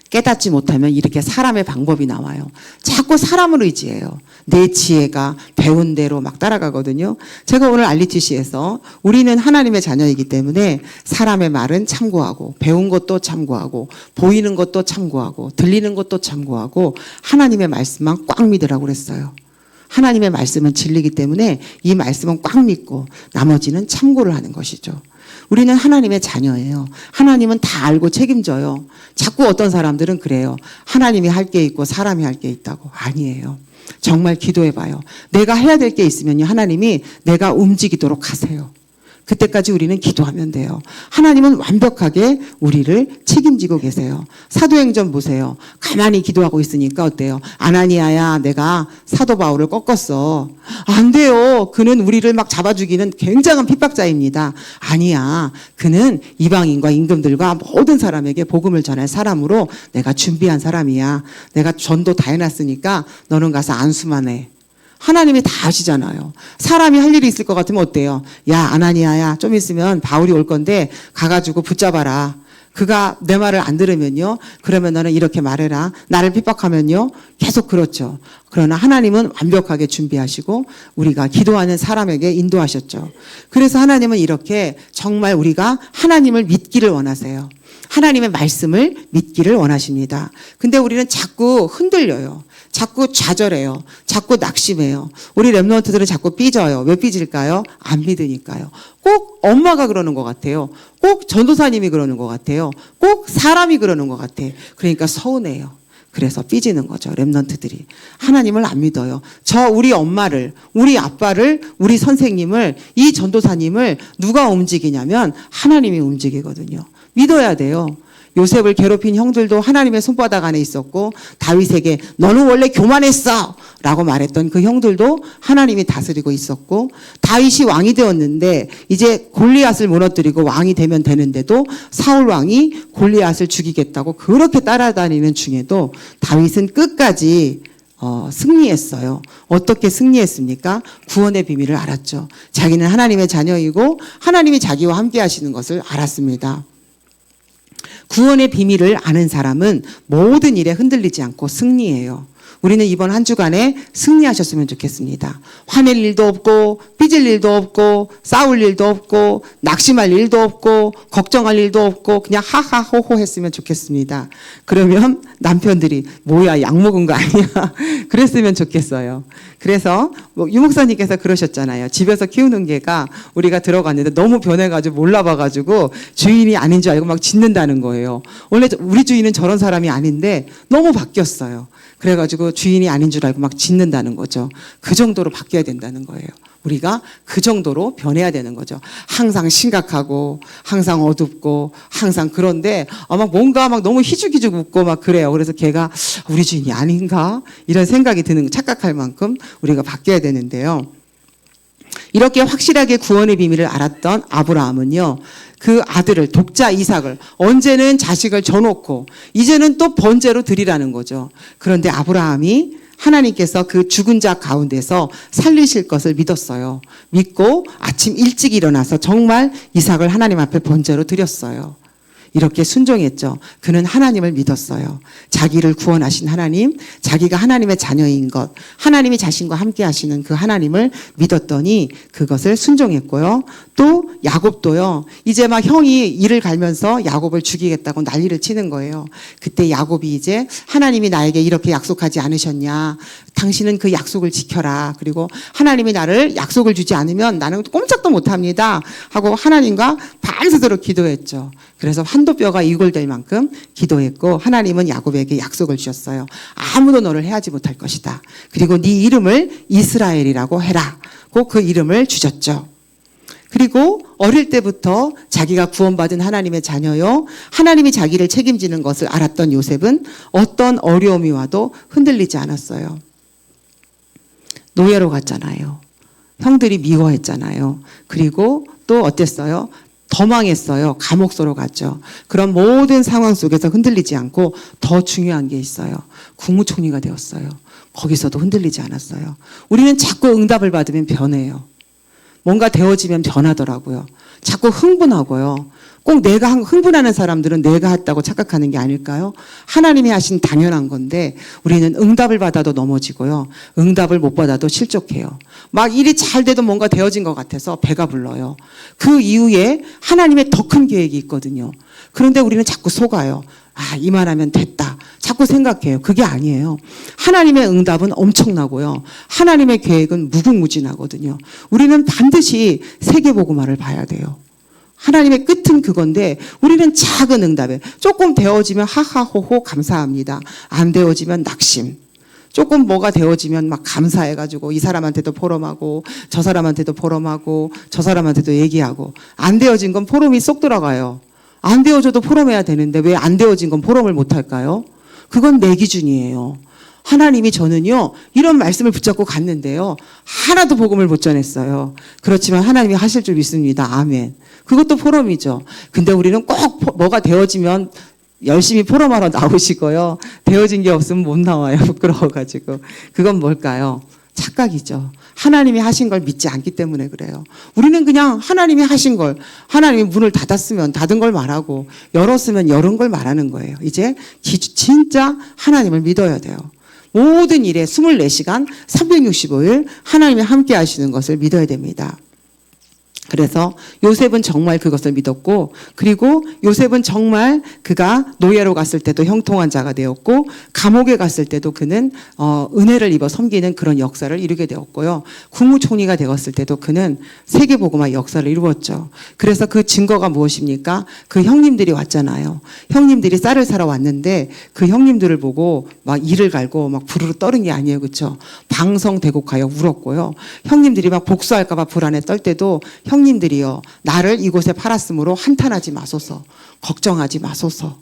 Speaker 1: 깨닫지 못하면 이렇게 사람의 방법이 나와요. 자꾸 사람을 의지해요. 내 지혜가 배운 대로 막 따라가거든요. 제가 오늘 RUTC에서 우리는 하나님의 자녀이기 때문에 사람의 말은 참고하고, 배운 것도 참고하고, 보이는 것도 참고하고, 들리는 것도 참고하고, 하나님의 말씀만 꽉 믿으라고 그랬어요. 하나님의 말씀은 진리이기 때문에 이 말씀은 꽉 믿고 나머지는 참고를 하는 것이죠. 우리는 하나님의 자녀예요. 하나님은 다 알고 책임져요. 자꾸 어떤 사람들은 그래요. 하나님이 할 게 있고 사람이 할 게 있다고. 아니에요. 정말 기도해봐요. 내가 해야 될 게 있으면요, 하나님이 내가 움직이도록 하세요. 그때까지 우리는 기도하면 돼요. 하나님은 완벽하게 우리를 책임지고 계세요. 사도행전 보세요. 가만히 기도하고 있으니까 어때요? 아나니아야, 내가 사도 바울을 꺾었어. 안 돼요. 그는 우리를 막 잡아 죽이는 굉장한 핍박자입니다. 아니야. 그는 이방인과 임금들과 모든 사람에게 복음을 전할 사람으로 내가 준비한 사람이야. 내가 전도 다 해놨으니까 너는 가서 안수만 해. 하나님이 다 아시잖아요. 사람이 할 일이 있을 것 같으면 어때요? 야, 아나니아야, 좀 있으면 바울이 올 건데 가가지고 붙잡아라. 그가 내 말을 안 들으면요, 그러면 너는 이렇게 말해라. 나를 핍박하면요, 계속 그렇죠. 그러나 하나님은 완벽하게 준비하시고 우리가 기도하는 사람에게 인도하셨죠. 그래서 하나님은 이렇게 정말 우리가 하나님을 믿기를 원하세요. 하나님의 말씀을 믿기를 원하십니다. 근데 우리는 자꾸 흔들려요. 자꾸 좌절해요. 자꾸 낙심해요. 우리 랩런트들은 자꾸 삐져요. 왜 삐질까요? 안 믿으니까요. 꼭 엄마가 그러는 것 같아요. 꼭 전도사님이 그러는 것 같아요. 꼭 사람이 그러는 것 같아. 그러니까 서운해요. 그래서 삐지는 거죠. 랩런트들이. 하나님을 안 믿어요. 우리 엄마를, 우리 아빠를, 우리 선생님을, 이 전도사님을 누가 움직이냐면 하나님이 움직이거든요. 믿어야 돼요. 요셉을 괴롭힌 형들도 하나님의 손바닥 안에 있었고, 다윗에게 너는 원래 교만했어 라고 말했던 그 형들도 하나님이 다스리고 있었고, 다윗이 왕이 되었는데 이제 골리앗을 무너뜨리고 왕이 되면 되는데도 사울 왕이 골리앗을 죽이겠다고 그렇게 따라다니는 중에도 다윗은 끝까지 승리했어요. 어떻게 승리했습니까? 구원의 비밀을 알았죠. 자기는 하나님의 자녀이고 하나님이 자기와 함께 하시는 것을 알았습니다. 구원의 비밀을 아는 사람은 모든 일에 흔들리지 않고 승리해요. 우리는 이번 한 주간에 승리하셨으면 좋겠습니다. 화낼 일도 없고, 삐질 일도 없고, 싸울 일도 없고, 낙심할 일도 없고, 걱정할 일도 없고, 그냥 하하호호 했으면 좋겠습니다. 그러면 남편들이 뭐야, 약 먹은 거 아니야? 그랬으면 좋겠어요. 그래서 유 목사님께서 그러셨잖아요. 집에서 키우는 개가 우리가 들어갔는데 너무 변해가지고 몰라봐가지고 주인이 아닌 줄 알고 막 짖는다는 거예요. 원래 우리 주인은 저런 사람이 아닌데 너무 바뀌었어요. 그래가지고 주인이 아닌 줄 알고 막 짖는다는 거죠. 그 정도로 바뀌어야 된다는 거예요. 우리가 그 정도로 변해야 되는 거죠. 항상 심각하고, 항상 어둡고, 항상 그런데 막 뭔가 막 너무 희죽희죽 웃고 막 그래요. 그래서 걔가 우리 주인이 아닌가? 이런 생각이 드는, 착각할 만큼 우리가 바뀌어야 되는데요. 이렇게 확실하게 구원의 비밀을 알았던 아브라함은요, 그 아들을, 독자 이삭을 언제는 자식을 줘놓고 이제는 또 번제로 드리라는 거죠. 그런데 아브라함이 하나님께서 그 죽은 자 가운데서 살리실 것을 믿었어요. 믿고 아침 일찍 일어나서 정말 이삭을 하나님 앞에 번제로 드렸어요. 이렇게 순종했죠. 그는 하나님을 믿었어요. 자기를 구원하신 하나님, 자기가 하나님의 자녀인 것, 하나님이 자신과 함께 하시는 그 하나님을 믿었더니 그것을 순종했고요. 또 야곱도요. 이제 막 형이 이를 갈면서 야곱을 죽이겠다고 난리를 치는 거예요. 그때 야곱이 이제 하나님이 나에게 이렇게 약속하지 않으셨냐. 당신은 그 약속을 지켜라. 그리고 하나님이 나를 약속을 주지 않으면 나는 꼼짝도 못합니다. 하고 하나님과 밤새도록 기도했죠. 그래서 한도뼈가 이골될 만큼 기도했고 하나님은 야곱에게 약속을 주셨어요. 아무도 너를 해하지 못할 것이다. 그리고 네 이름을 이스라엘이라고 해라. 그 이름을 주셨죠. 그리고 어릴 때부터 자기가 구원받은 하나님의 자녀요, 하나님이 자기를 책임지는 것을 알았던 요셉은 어떤 어려움이 와도 흔들리지 않았어요. 노예로 갔잖아요. 형들이 미워했잖아요. 그리고 또 어땠어요? 더 망했어요. 감옥소로 갔죠. 그런 모든 상황 속에서 흔들리지 않고 더 중요한 게 있어요. 국무총리가 되었어요. 거기서도 흔들리지 않았어요. 우리는 자꾸 응답을 받으면 변해요. 뭔가 되어지면 변하더라고요. 자꾸 흥분하고요. 꼭 내가 흥분하는 사람들은 내가 했다고 착각하는 게 아닐까요? 하나님이 하신 당연한 건데 우리는 응답을 받아도 넘어지고요. 응답을 못 받아도 실족해요. 막 일이 잘 돼도 뭔가 되어진 것 같아서 배가 불러요. 그 이후에 하나님의 더 큰 계획이 있거든요. 그런데 우리는 자꾸 속아요. 아, 이만하면 됐다. 자꾸 생각해요. 그게 아니에요. 하나님의 응답은 엄청나고요. 하나님의 계획은 무궁무진하거든요. 우리는 반드시 세계복음화를 봐야 돼요. 하나님의 끝은 그건데 우리는 작은 응답에 조금 되어지면 하하호호 감사합니다. 안 되어지면 낙심. 조금 뭐가 되어지면 막 감사해가지고 이 사람한테도 포럼하고 저 사람한테도 포럼하고 저 사람한테도 얘기하고 안 되어진 건 포럼이 쏙 들어가요. 안 되어져도 포럼해야 되는데 왜 안 되어진 건 포럼을 못할까요? 그건 내 기준이에요. 하나님이 저는요 이런 말씀을 붙잡고 갔는데요 하나도 복음을 못 전했어요. 그렇지만 하나님이 하실 줄 믿습니다. 아멘. 그것도 포럼이죠. 근데 우리는 꼭 뭐가 되어지면 열심히 포럼하러 나오시고요. 되어진 게 없으면 못 나와요. 부끄러워가지고. 그건 뭘까요? 착각이죠. 하나님이 하신 걸 믿지 않기 때문에 그래요. 우리는 그냥 하나님이 하신 걸, 하나님이 문을 닫았으면 닫은 걸 말하고 열었으면 열은 걸 말하는 거예요. 이제 진짜 하나님을 믿어야 돼요. 모든 일에 24시간 365일 하나님이 함께 하시는 것을 믿어야 됩니다. 그래서 요셉은 정말 그것을 믿었고 그리고 요셉은 정말 그가 노예로 갔을 때도 형통한 자가 되었고 감옥에 갔을 때도 그는 은혜를 입어 섬기는 그런 역사를 이루게 되었고요. 국무총리가 되었을 때도 그는 세계복음화 역사를 이루었죠. 그래서 그 증거가 무엇입니까? 그 형님들이 왔잖아요. 형님들이 쌀을 사러 왔는데 그 형님들을 보고 막 이를 갈고 막 부르르 떠는 게 아니에요. 그렇죠? 방성대곡하여 울었고요. 형님들이 막 복수할까 봐 불안에 떨 때도 형님들이요 나를 이곳에 팔았으므로 한탄하지 마소서, 걱정하지 마소서.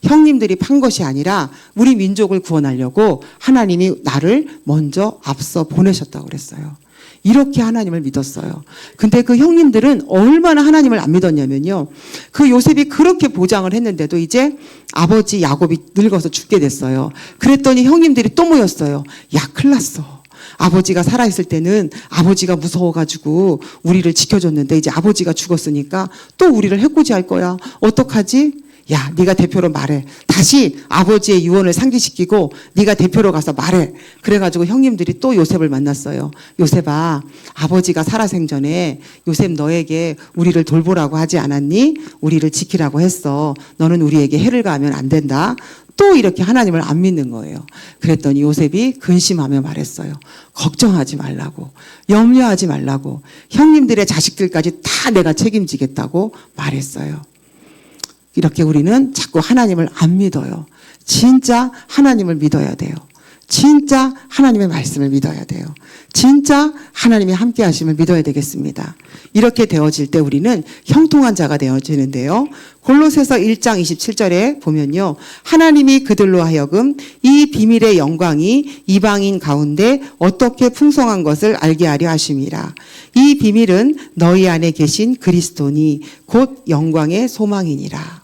Speaker 1: 형님들이 판 것이 아니라 우리 민족을 구원하려고 하나님이 나를 먼저 앞서 보내셨다고 그랬어요. 이렇게 하나님을 믿었어요. 근데 그 형님들은 얼마나 하나님을 안 믿었냐면요. 그 요셉이 그렇게 보장을 했는데도 이제 아버지 야곱이 늙어서 죽게 됐어요. 그랬더니 형님들이 또 모였어요. 야, 큰일 났어. 아버지가 살아있을 때는 아버지가 무서워가지고 우리를 지켜줬는데 이제 아버지가 죽었으니까 또 우리를 해코지할 거야. 어떡하지? 야, 네가 대표로 말해. 다시 아버지의 유언을 상기시키고 네가 대표로 가서 말해. 그래가지고 형님들이 또 요셉을 만났어요. 요셉아, 아버지가 살아생전에 요셉 너에게 우리를 돌보라고 하지 않았니? 우리를 지키라고 했어. 너는 우리에게 해를 가하면 안 된다. 또 이렇게 하나님을 안 믿는 거예요. 그랬더니 요셉이 근심하며 말했어요. 걱정하지 말라고, 염려하지 말라고, 형님들의 자식들까지 다 내가 책임지겠다고 말했어요. 이렇게 우리는 자꾸 하나님을 안 믿어요. 진짜 하나님을 믿어야 돼요. 진짜 하나님의 말씀을 믿어야 돼요. 진짜 하나님이 함께 하심을 믿어야 되겠습니다. 이렇게 되어질 때 우리는 형통한 자가 되어지는데요. 골로새서 1장 27절에 보면요. 하나님이 그들로 하여금 이 비밀의 영광이 이방인 가운데 어떻게 풍성한 것을 알게 하려 하심이라. 이 비밀은 너희 안에 계신 그리스도니 곧 영광의 소망이니라.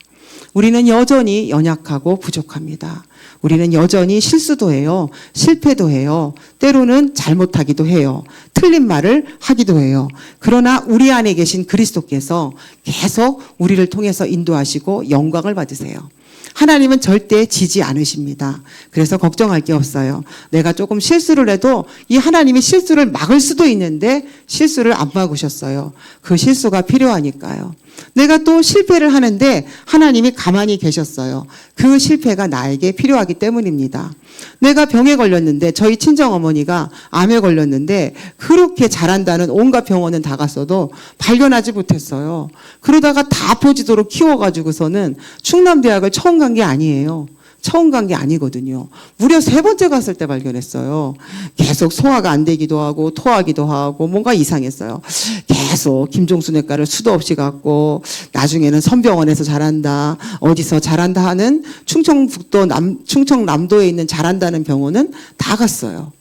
Speaker 1: 우리는 여전히 연약하고 부족합니다. 우리는 여전히 실수도 해요. 실패도 해요. 때로는 잘못하기도 해요. 틀린 말을 하기도 해요. 그러나 우리 안에 계신 그리스도께서 계속 우리를 통해서 인도하시고 영광을 받으세요. 하나님은 절대 지지 않으십니다. 그래서 걱정할 게 없어요. 내가 조금 실수를 해도 이 하나님이 실수를 막을 수도 있는데 실수를 안 막으셨어요. 그 실수가 필요하니까요. 내가 또 실패를 하는데 하나님이 가만히 계셨어요. 그 실패가 나에게 필요하기 때문입니다. 내가 병에 걸렸는데 저희 친정어머니가 암에 걸렸는데 그렇게 잘한다는 온갖 병원은 다 갔어도 발견하지 못했어요. 그러다가 다 아파지도록 키워가지고서는 충남대학을 처음 간 게 아니에요. 처음 간 게 아니거든요. 무려 3번째 갔을 때 발견했어요. 계속 소화가 안 되기도 하고 토하기도 하고 뭔가 이상했어요. 계속 김종수 내과를 수도 없이 갔고 나중에는 선병원에서 잘한다, 어디서 잘한다 하는 충청남도에 있는 잘한다는 병원은 다 갔어요.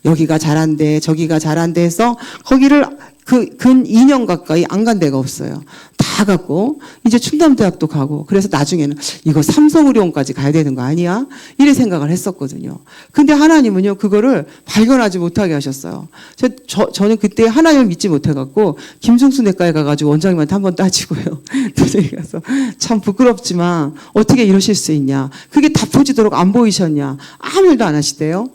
Speaker 1: 여기가 잘한대, 저기가 잘한대 해서 거기를 근 2년 가까이 안 간 데가 없어요. 다 갔고 이제 충남대학도 가고 그래서 나중에는 이거 삼성의료원까지 가야 되는 거 아니야? 이래 생각을 했었거든요. 근데 하나님은요 그거를 발견하지 못하게 하셨어요. 저는 그때 하나님을 믿지 못해갖고 김종수 내과에 가가지고 원장님한테 한번 따지고요. 도저히 가서 참 부끄럽지만 어떻게 이러실 수 있냐? 그게 다 보지도록 안 보이셨냐? 아무 말도 안 하시대요.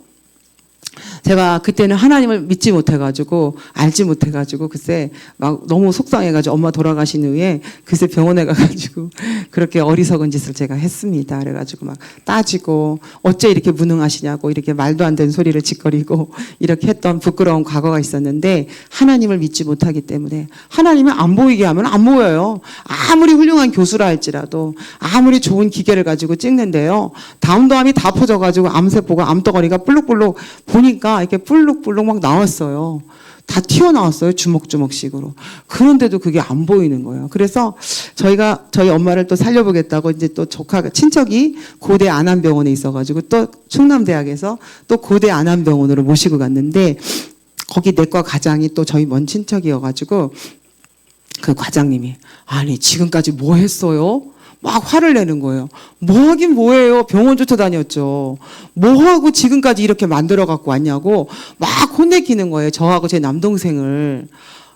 Speaker 1: 제가 그때는 하나님을 믿지 못해가지고 알지 못해가지고 글쎄 막 너무 속상해가지고 엄마 돌아가신 후에 글쎄 병원에 가가지고 그렇게 어리석은 짓을 제가 했습니다. 그래가지고 막 따지고 어째 이렇게 무능하시냐고 이렇게 말도 안 되는 소리를 짓거리고 이렇게 했던 부끄러운 과거가 있었는데 하나님을 믿지 못하기 때문에 하나님을 안 보이게 하면 안 보여요. 아무리 훌륭한 교수라 할지라도 아무리 좋은 기계를 가지고 찍는데요. 다음도암이 다 퍼져가지고 암세포가 암덩어리가 볼록볼록 보니까 이렇게 볼록볼록 막 나왔어요. 다 튀어나왔어요. 주먹주먹식으로. 그런데도 그게 안 보이는 거예요. 그래서 저희 엄마를 또 살려보겠다고 이제 또 친척이 고대 안암병원에 있어가지고 또 충남대학에서 또 고대 안암병원으로 모시고 갔는데 거기 내과 과장이 또 저희 먼 친척이어가지고 그 과장님이 아니 지금까지 뭐 했어요? 막 화를 내는 거예요. 뭐 하긴 뭐해요. 병원 쫓아다녔죠. 뭐 하고 지금까지 이렇게 만들어 갖고 왔냐고 막 혼내키는 거예요. 저하고 제 남동생을.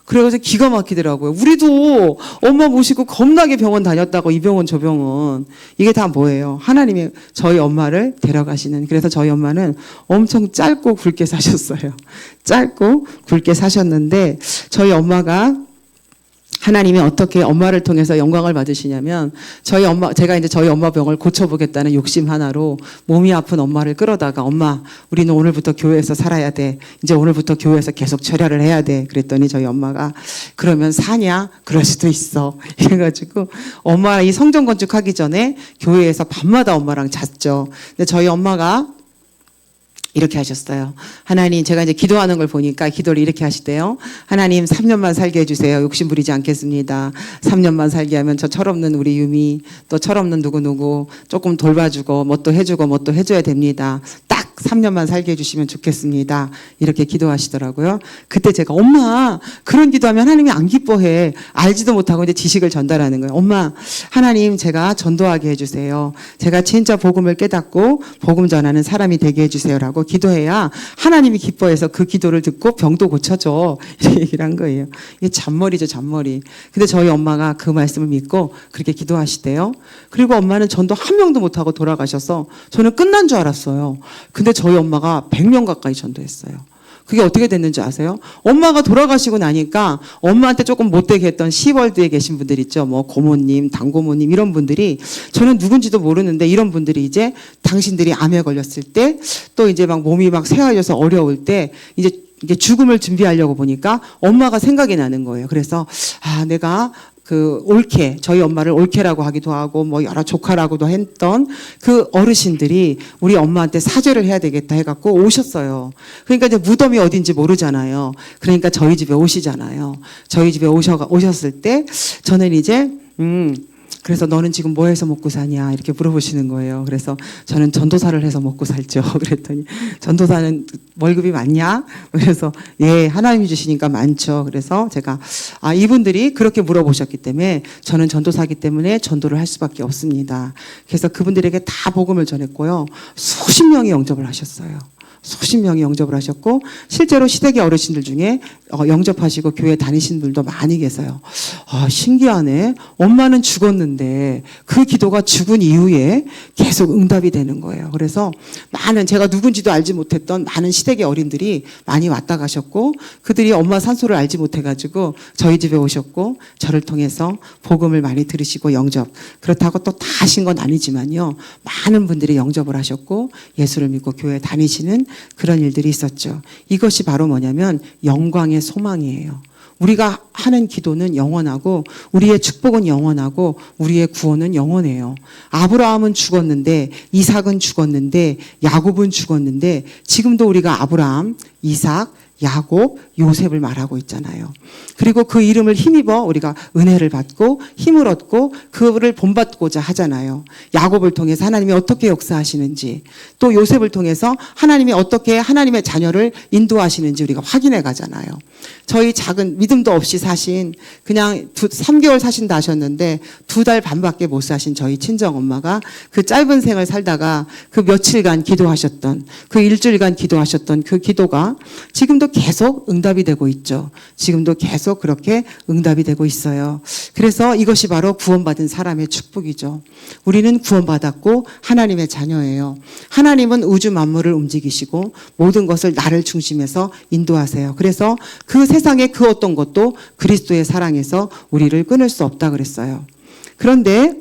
Speaker 1: 그래서 기가 막히더라고요. 우리도 엄마 모시고 겁나게 병원 다녔다고 이 병원 저 병원. 이게 다 뭐예요? 하나님이 저희 엄마를 데려가시는. 그래서 저희 엄마는 엄청 짧고 굵게 사셨어요. 짧고 굵게 사셨는데 저희 엄마가 하나님이 어떻게 엄마를 통해서 영광을 받으시냐면 제가 이제 저희 엄마 병을 고쳐보겠다는 욕심 하나로 몸이 아픈 엄마를 끌어다가 엄마 우리는 오늘부터 교회에서 살아야 돼. 이제 오늘부터 교회에서 계속 철야를 해야 돼. 그랬더니 저희 엄마가 그러면 사냐? 그럴 수도 있어. 이래가지고 엄마 이 성전 건축하기 전에 교회에서 밤마다 엄마랑 잤죠. 근데 저희 엄마가 이렇게 하셨어요. 하나님, 제가 이제 기도하는 걸 보니까 기도를 이렇게 하시대요. 하나님, 3년만 살게 해주세요. 욕심 부리지 않겠습니다. 3년만 살게 하면 저 철없는 우리 유미, 또 철없는 누구누구 조금 돌봐주고, 뭐 또 해주고, 뭐 또 해줘야 됩니다. 딱 3년만 살게 해주시면 좋겠습니다. 이렇게 기도하시더라고요. 그때 제가 엄마, 그런 기도하면 하나님이 안 기뻐해. 알지도 못하고 이제 지식을 전달하는 거예요. 엄마, 하나님, 제가 전도하게 해주세요. 제가 진짜 복음을 깨닫고 복음 전하는 사람이 되게 해주세요라고 기도해야 하나님이 기뻐해서 그 기도를 듣고 병도 고쳐줘. 이렇게 얘기를 한 거예요. 이게 잔머리죠, 잔머리. 근데 저희 엄마가 그 말씀을 믿고 그렇게 기도하시대요. 그리고 엄마는 전도 한 명도 못하고 돌아가셔서 저는 끝난 줄 알았어요. 근데 저희 엄마가 100명 가까이 전도했어요. 그게 어떻게 됐는지 아세요? 엄마가 돌아가시고 나니까 엄마한테 조금 못되게 했던 시월드에 계신 분들 있죠. 뭐 고모님, 당고모님 이런 분들이 저는 누군지도 모르는데 이런 분들이 이제 당신들이 암에 걸렸을 때 또 이제 막 몸이 막 새하여서 어려울 때 이제 죽음을 준비하려고 보니까 엄마가 생각이 나는 거예요. 그래서 내가 그 올케, 저희 엄마를 올케라고 하기도 하고 뭐 여러 조카라고도 했던 그 어르신들이 우리 엄마한테 사죄를 해야 되겠다 해갖고 오셨어요. 그러니까 이제 무덤이 어딘지 모르잖아요. 그러니까 저희 집에 오시잖아요. 저희 집에 오셨을 때 저는 이제 그래서 너는 지금 뭐 해서 먹고 사냐 이렇게 물어보시는 거예요. 그래서 저는 전도사를 해서 먹고 살죠. 그랬더니 전도사는 월급이 많냐? 그래서 예, 하나님이 주시니까 많죠. 그래서 제가 이분들이 그렇게 물어보셨기 때문에 저는 전도사기 때문에 전도를 할 수밖에 없습니다. 그래서 그분들에게 다 복음을 전했고요. 수십 명이 영접을 하셨어요. 수십 명이 영접을 하셨고 실제로 시댁의 어르신들 중에 영접하시고 교회 다니신 분들도 많이 계세요. 신기하네. 엄마는 죽었는데 그 기도가 죽은 이후에 계속 응답이 되는 거예요. 그래서 많은 제가 누군지도 알지 못했던 많은 시댁의 어린들이 많이 왔다 가셨고 그들이 엄마 산소를 알지 못해가지고 저희 집에 오셨고 저를 통해서 복음을 많이 들으시고 영접. 그렇다고 또 다 하신 건 아니지만요. 많은 분들이 영접을 하셨고 예수를 믿고 교회에 다니시는 그런 일들이 있었죠. 이것이 바로 뭐냐면 영광의 소망이에요. 우리가 하는 기도는 영원하고 우리의 축복은 영원하고 우리의 구원은 영원해요. 아브라함은 죽었는데, 이삭은 죽었는데, 야곱은 죽었는데, 지금도 우리가 아브라함, 이삭, 야곱, 요셉을 말하고 있잖아요. 그리고 그 이름을 힘입어 우리가 은혜를 받고 힘을 얻고 그를 본받고자 하잖아요. 야곱을 통해서 하나님이 어떻게 역사하시는지, 또 요셉을 통해서 하나님이 어떻게 하나님의 자녀를 인도하시는지 우리가 확인해 가잖아요. 저희 작은 믿음도 없이 사신, 그냥 3개월 사신다 하셨는데 2달 반밖에 못 사신 저희 친정엄마가 그 짧은 생을 살다가 그 며칠간 기도하셨던, 그 일주일간 기도하셨던 그 기도가 지금도 계속 응답이 되고 있죠. 지금도 계속 그렇게 응답이 되고 있어요. 그래서 이것이 바로 구원받은 사람의 축복이죠. 우리는 구원받았고 하나님의 자녀예요. 하나님은 우주 만물을 움직이시고 모든 것을 나를 중심에서 인도하세요. 그래서 그 세상의 그 어떤 것도 그리스도의 사랑에서 우리를 끊을 수 없다 그랬어요. 그런데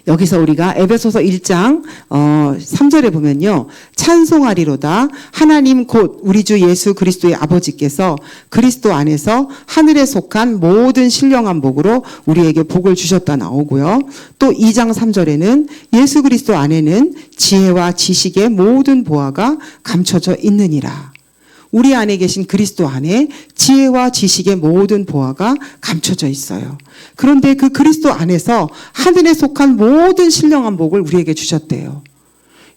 Speaker 1: 여기서 우리가 에베소서 1장 3절에 보면요. 찬송하리로다 하나님 곧 우리 주 예수 그리스도의 아버지께서 그리스도 안에서 하늘에 속한 모든 신령한 복으로 우리에게 복을 주셨다 나오고요. 또 2장 3절에는 예수 그리스도 안에는 지혜와 지식의 모든 보화가 감춰져 있느니라. 우리 안에 계신 그리스도 안에 지혜와 지식의 모든 보화가 감춰져 있어요. 그런데 그 그리스도 안에서 하늘에 속한 모든 신령한 복을 우리에게 주셨대요.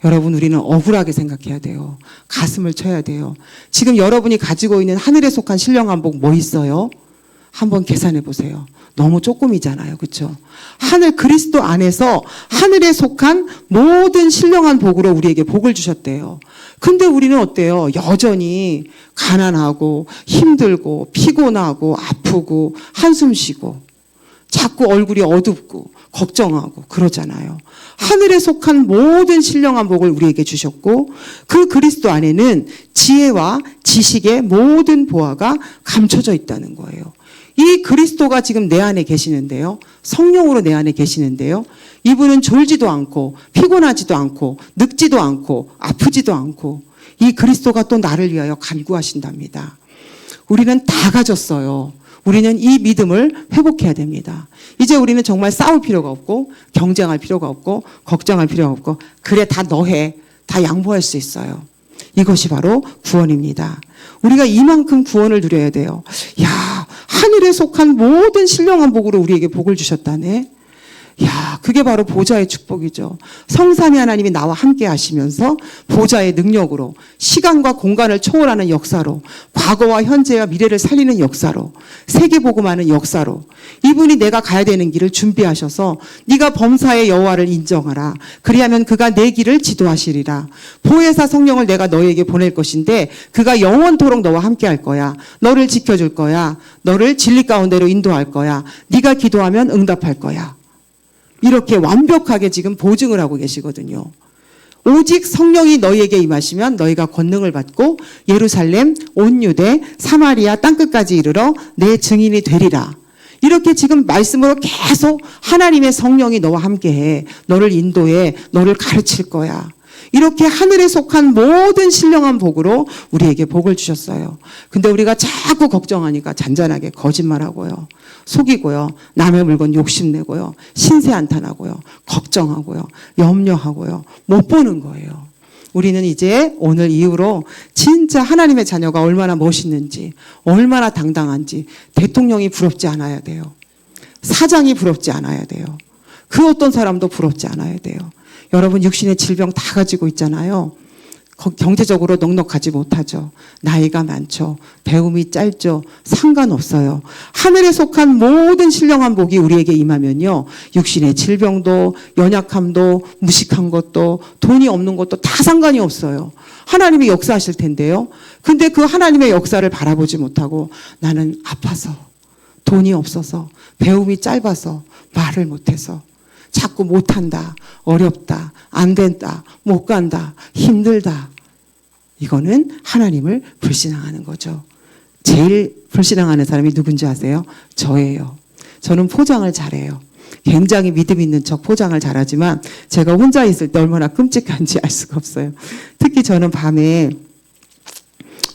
Speaker 1: 여러분, 우리는 억울하게 생각해야 돼요. 가슴을 쳐야 돼요. 지금 여러분이 가지고 있는 하늘에 속한 신령한 복 뭐 있어요? 한번 계산해 보세요. 너무 조금이잖아요. 그렇죠? 하늘 그리스도 안에서 하늘에 속한 모든 신령한 복으로 우리에게 복을 주셨대요. 근데 우리는 어때요? 여전히 가난하고 힘들고 피곤하고 아프고 한숨 쉬고 자꾸 얼굴이 어둡고 걱정하고 그러잖아요. 하늘에 속한 모든 신령한 복을 우리에게 주셨고 그 그리스도 안에는 지혜와 지식의 모든 보화가 감춰져 있다는 거예요. 이 그리스도가 지금 내 안에 계시는데요. 성령으로 내 안에 계시는데요. 이분은 졸지도 않고 피곤하지도 않고 늙지도 않고 아프지도 않고 이 그리스도가 또 나를 위하여 간구하신답니다. 우리는 다 가졌어요. 우리는 이 믿음을 회복해야 됩니다. 이제 우리는 정말 싸울 필요가 없고 경쟁할 필요가 없고 걱정할 필요가 없고 그래 다 너해. 다 양보할 수 있어요. 이것이 바로 구원입니다. 우리가 이만큼 구원을 누려야 돼요. 야, 하늘에 속한 모든 신령한 복으로 우리에게 복을 주셨다네. 야, 그게 바로 보좌의 축복이죠. 성삼위 하나님이 나와 함께 하시면서 보좌의 능력으로 시간과 공간을 초월하는 역사로 과거와 현재와 미래를 살리는 역사로 세계복음하는 역사로 이분이 내가 가야 되는 길을 준비하셔서 네가 범사의 여호와를 인정하라. 그리하면 그가 내 길을 지도하시리라. 보혜사 성령을 내가 너에게 보낼 것인데 그가 영원토록 너와 함께 할 거야. 너를 지켜줄 거야. 너를 진리 가운데로 인도할 거야. 네가 기도하면 응답할 거야. 이렇게 완벽하게 지금 보증을 하고 계시거든요. 오직 성령이 너희에게 임하시면 너희가 권능을 받고 예루살렘, 온 유대, 사마리아 땅끝까지 이르러 내 증인이 되리라. 이렇게 지금 말씀으로 계속 하나님의 성령이 너와 함께해. 너를 인도해. 너를 가르칠 거야. 이렇게 하늘에 속한 모든 신령한 복으로 우리에게 복을 주셨어요. 근데 우리가 자꾸 걱정하니까 잔잔하게 거짓말하고요. 속이고요. 남의 물건 욕심내고요. 신세 한탄하고요. 걱정하고요. 염려하고요. 못 보는 거예요. 우리는 이제 오늘 이후로 진짜 하나님의 자녀가 얼마나 멋있는지, 얼마나 당당한지 대통령이 부럽지 않아야 돼요. 사장이 부럽지 않아야 돼요. 그 어떤 사람도 부럽지 않아야 돼요. 여러분 육신의 질병 다 가지고 있잖아요. 경제적으로 넉넉하지 못하죠. 나이가 많죠. 배움이 짧죠. 상관없어요. 하늘에 속한 모든 신령한 복이 우리에게 임하면요. 육신의 질병도 연약함도 무식한 것도 돈이 없는 것도 다 상관이 없어요. 하나님이 역사하실 텐데요. 근데 그 하나님의 역사를 바라보지 못하고 나는 아파서 돈이 없어서 배움이 짧아서 말을 못해서 자꾸 못한다, 어렵다, 안 된다, 못 간다, 힘들다. 이거는 하나님을 불신앙하는 거죠. 제일 불신앙하는 사람이 누군지 아세요? 저예요. 저는 포장을 잘해요. 굉장히 믿음 있는 척 포장을 잘하지만 제가 혼자 있을 때 얼마나 끔찍한지 알 수가 없어요. 특히 저는 밤에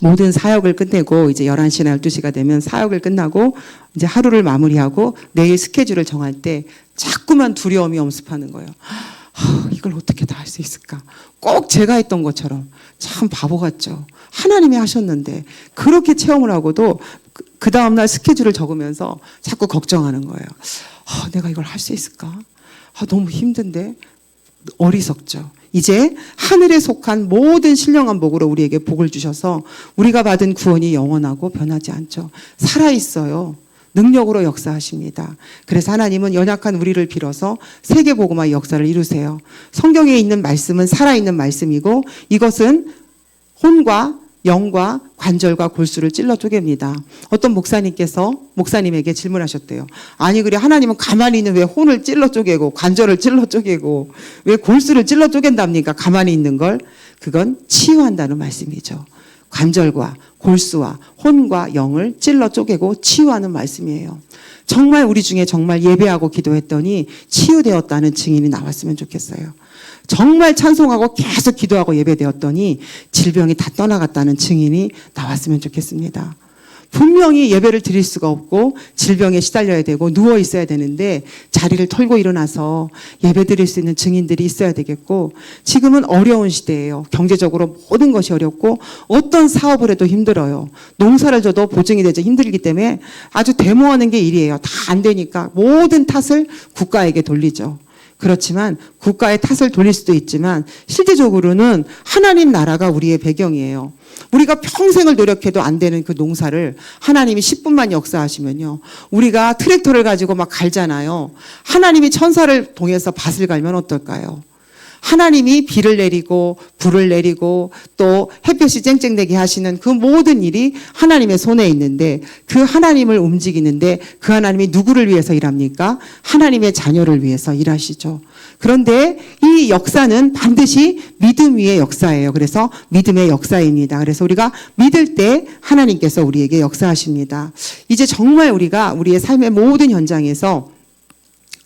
Speaker 1: 모든 사역을 끝내고 이제 11시나 12시가 되면 사역을 끝나고 이제 하루를 마무리하고 내일 스케줄을 정할 때 자꾸만 두려움이 엄습하는 거예요. 이걸 어떻게 다 할 수 있을까? 꼭 제가 했던 것처럼 참 바보 같죠. 하나님이 하셨는데 그렇게 체험을 하고도 그 다음날 스케줄을 적으면서 자꾸 걱정하는 거예요. 내가 이걸 할 수 있을까? 너무 힘든데. 어리석죠. 이제 하늘에 속한 모든 신령한 복으로 우리에게 복을 주셔서 우리가 받은 구원이 영원하고 변하지 않죠. 살아있어요. 능력으로 역사하십니다. 그래서 하나님은 연약한 우리를 빌어서 세계복음화의 역사를 이루세요. 성경에 있는 말씀은 살아있는 말씀이고 이것은 혼과 영과 관절과 골수를 찔러 쪼갭니다. 어떤 목사님에게 질문하셨대요. 아니 그래 하나님은 가만히 있는 왜 혼을 찔러 쪼개고 관절을 찔러 쪼개고 왜 골수를 찔러 쪼갠답니까? 가만히 있는 걸. 그건 치유한다는 말씀이죠. 관절과 골수와 혼과 영을 찔러 쪼개고 치유하는 말씀이에요. 정말 우리 중에 정말 예배하고 기도했더니 치유되었다는 증인이 나왔으면 좋겠어요. 정말 찬송하고 계속 기도하고 예배되었더니 질병이 다 떠나갔다는 증인이 나왔으면 좋겠습니다. 분명히 예배를 드릴 수가 없고 질병에 시달려야 되고 누워 있어야 되는데 자리를 털고 일어나서 예배 드릴 수 있는 증인들이 있어야 되겠고 지금은 어려운 시대예요. 경제적으로 모든 것이 어렵고 어떤 사업을 해도 힘들어요. 농사를 져도 보증이 되지 힘들기 때문에 아주 데모하는 게 일이에요. 다 안 되니까 모든 탓을 국가에게 돌리죠. 그렇지만 국가의 탓을 돌릴 수도 있지만 실제적으로는 하나님 나라가 우리의 배경이에요. 우리가 평생을 노력해도 안 되는 그 농사를 하나님이 10분만 역사하시면요. 우리가 트랙터를 가지고 막 갈잖아요. 하나님이 천사를 통해서 밭을 갈면 어떨까요? 하나님이 비를 내리고 불을 내리고 또 햇볕이 쨍쨍되게 하시는 그 모든 일이 하나님의 손에 있는데 그 하나님을 움직이는데 그 하나님이 누구를 위해서 일합니까? 하나님의 자녀를 위해서 일하시죠. 그런데 이 역사는 반드시 믿음 위의 역사예요. 그래서 믿음의 역사입니다. 그래서 우리가 믿을 때 하나님께서 우리에게 역사하십니다. 이제 정말 우리가 우리의 삶의 모든 현장에서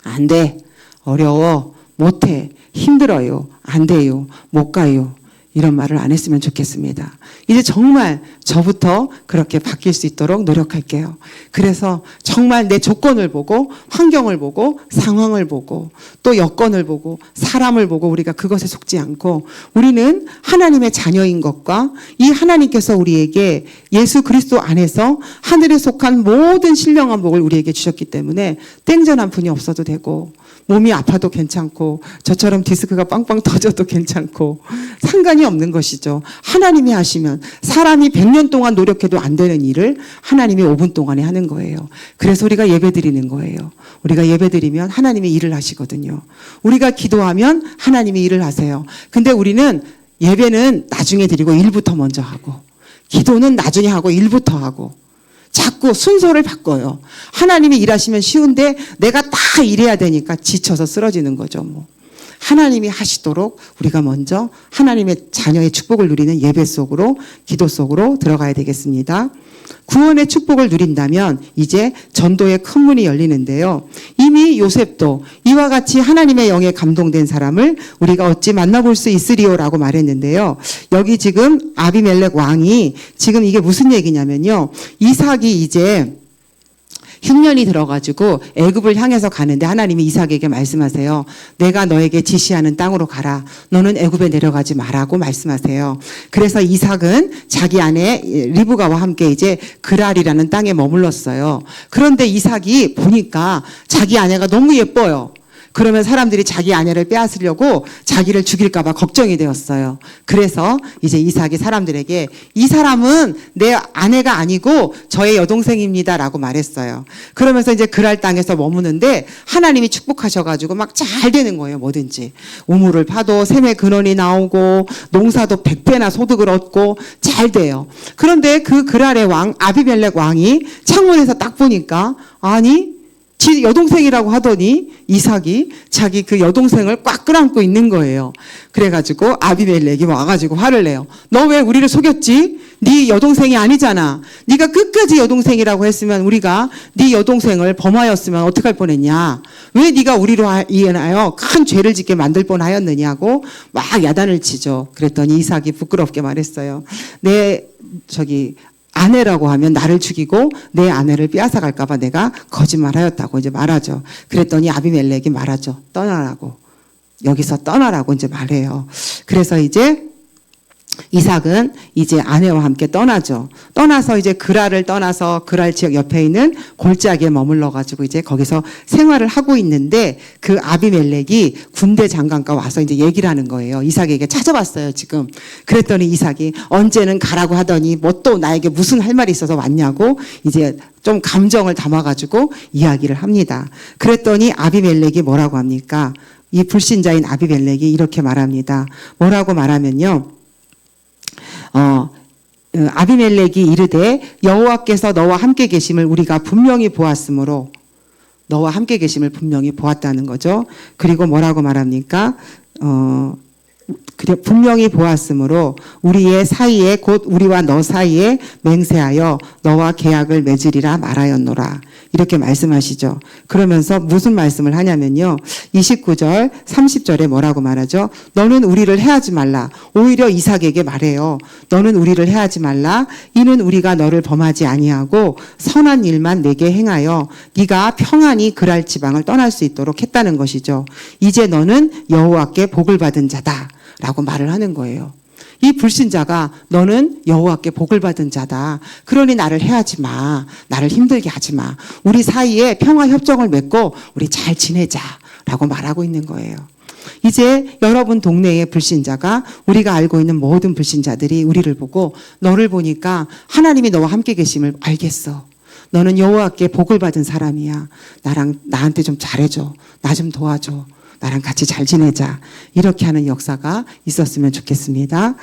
Speaker 1: 안 돼, 어려워, 못해, 힘들어요, 안 돼요, 못 가요 이런 말을 안 했으면 좋겠습니다. 이제 정말 저부터 그렇게 바뀔 수 있도록 노력할게요. 그래서 정말 내 조건을 보고 환경을 보고 상황을 보고 또 여건을 보고 사람을 보고 우리가 그것에 속지 않고 우리는 하나님의 자녀인 것과 이 하나님께서 우리에게 예수 그리스도 안에서 하늘에 속한 모든 신령한 복을 우리에게 주셨기 때문에 땡전 한 푼이 없어도 되고 몸이 아파도 괜찮고 저처럼 디스크가 빵빵 터져도 괜찮고 상관이 없는 것이죠. 하나님이 하시면 사람이 100년 동안 노력해도 안 되는 일을 하나님이 5분 동안에 하는 거예요. 그래서 우리가 예배드리는 거예요. 우리가 예배드리면 하나님이 일을 하시거든요. 우리가 기도하면 하나님이 일을 하세요. 근데 우리는 예배는 나중에 드리고 일부터 먼저 하고 기도는 나중에 하고 일부터 하고 자꾸 순서를 바꿔요. 하나님이 일하시면 쉬운데 내가 다 일해야 되니까 지쳐서 쓰러지는 거죠. 하나님이 하시도록 우리가 먼저 하나님의 자녀의 축복을 누리는 예배 속으로 기도 속으로 들어가야 되겠습니다. 구원의 축복을 누린다면 이제 전도의 큰 문이 열리는데요. 이미 요셉도 이와 같이 하나님의 영에 감동된 사람을 우리가 어찌 만나볼 수 있으리요라고 말했는데요. 여기 지금 아비멜렉 왕이 지금 이게 무슨 얘기냐면요. 이삭이 이제 흉년이 들어가지고 애굽을 향해서 가는데 하나님이 이삭에게 말씀하세요. 내가 너에게 지시하는 땅으로 가라. 너는 애굽에 내려가지 마라고 말씀하세요. 그래서 이삭은 자기 아내 리브가와 함께 이제 그랄이라는 땅에 머물렀어요. 그런데 이삭이 보니까 자기 아내가 너무 예뻐요. 그러면 사람들이 자기 아내를 빼앗으려고 자기를 죽일까 봐 걱정이 되었어요. 그래서 이제 이삭이 사람들에게 이 사람은 내 아내가 아니고 저의 여동생입니다 라고 말했어요. 그러면서 이제 그랄 땅에서 머무는데 하나님이 축복하셔가지고 막 잘 되는 거예요. 뭐든지 우물을 파도 샘의 근원이 나오고 농사도 100배나 소득을 얻고 잘 돼요. 그런데 그 그랄의 왕 아비멜렉 왕이 창문에서 딱 보니까 아니 지 여동생이라고 하더니 이삭이 자기 그 여동생을 꽉 끌어안고 있는 거예요. 그래가지고 아비멜렉이 와가지고 화를 내요. 너 왜 우리를 속였지? 네 여동생이 아니잖아. 네가 끝까지 여동생이라고 했으면 우리가 네 여동생을 범하였으면 어떡할 뻔했냐. 왜 네가 우리로 인하여 큰 죄를 짓게 만들 뻔하였느냐고 막 야단을 치죠. 그랬더니 이삭이 부끄럽게 말했어요. 아내라고 하면 나를 죽이고 내 아내를 빼앗아갈까봐 내가 거짓말하였다고 이제 말하죠. 그랬더니 아비멜렉이 말하죠. 떠나라고. 여기서 떠나라고 이제 말해요. 그래서 이제 이삭은 이제 아내와 함께 떠나죠. 떠나서 이제 그랄을 떠나서 그랄 지역 옆에 있는 골짜기에 머물러 가지고 이제 거기서 생활을 하고 있는데 그 아비멜렉이 군대 장관과 와서 이제 얘기를 하는 거예요. 이삭에게 찾아왔어요, 지금. 그랬더니 이삭이 언제는 가라고 하더니 뭐 또 나에게 무슨 할 말이 있어서 왔냐고 이제 좀 감정을 담아 가지고 이야기를 합니다. 그랬더니 아비멜렉이 뭐라고 합니까? 이 불신자인 아비멜렉이 이렇게 말합니다. 뭐라고 말하면요. 아비멜렉이 이르되 여호와께서 너와 함께 계심을 우리가 분명히 보았으므로 너와 함께 계심을 분명히 보았다는 거죠. 그리고 뭐라고 말합니까? 분명히 보았으므로 우리의 사이에 곧 우리와 너 사이에 맹세하여 너와 계약을 맺으리라 말하였노라. 이렇게 말씀하시죠. 그러면서 무슨 말씀을 하냐면요. 29절, 30절에 뭐라고 말하죠? 너는 우리를 해하지 말라. 오히려 이삭에게 말해요. 너는 우리를 해하지 말라. 이는 우리가 너를 범하지 아니하고 선한 일만 내게 행하여 네가 평안히 그랄 지방을 떠날 수 있도록 했다는 것이죠. 이제 너는 여호와께 복을 받은 자다. 라고 말을 하는 거예요. 이 불신자가 너는 여호와께 복을 받은 자다. 그러니 나를 해하지 마. 나를 힘들게 하지 마. 우리 사이에 평화 협정을 맺고 우리 잘 지내자. 라고 말하고 있는 거예요. 이제 여러분 동네의 불신자가 우리가 알고 있는 모든 불신자들이 우리를 보고 너를 보니까 하나님이 너와 함께 계심을 알겠어. 너는 여호와께 복을 받은 사람이야. 나한테 좀 잘해줘. 나 좀 도와줘. 나랑 같이 잘 지내자. 이렇게 하는 역사가 있었으면 좋겠습니다.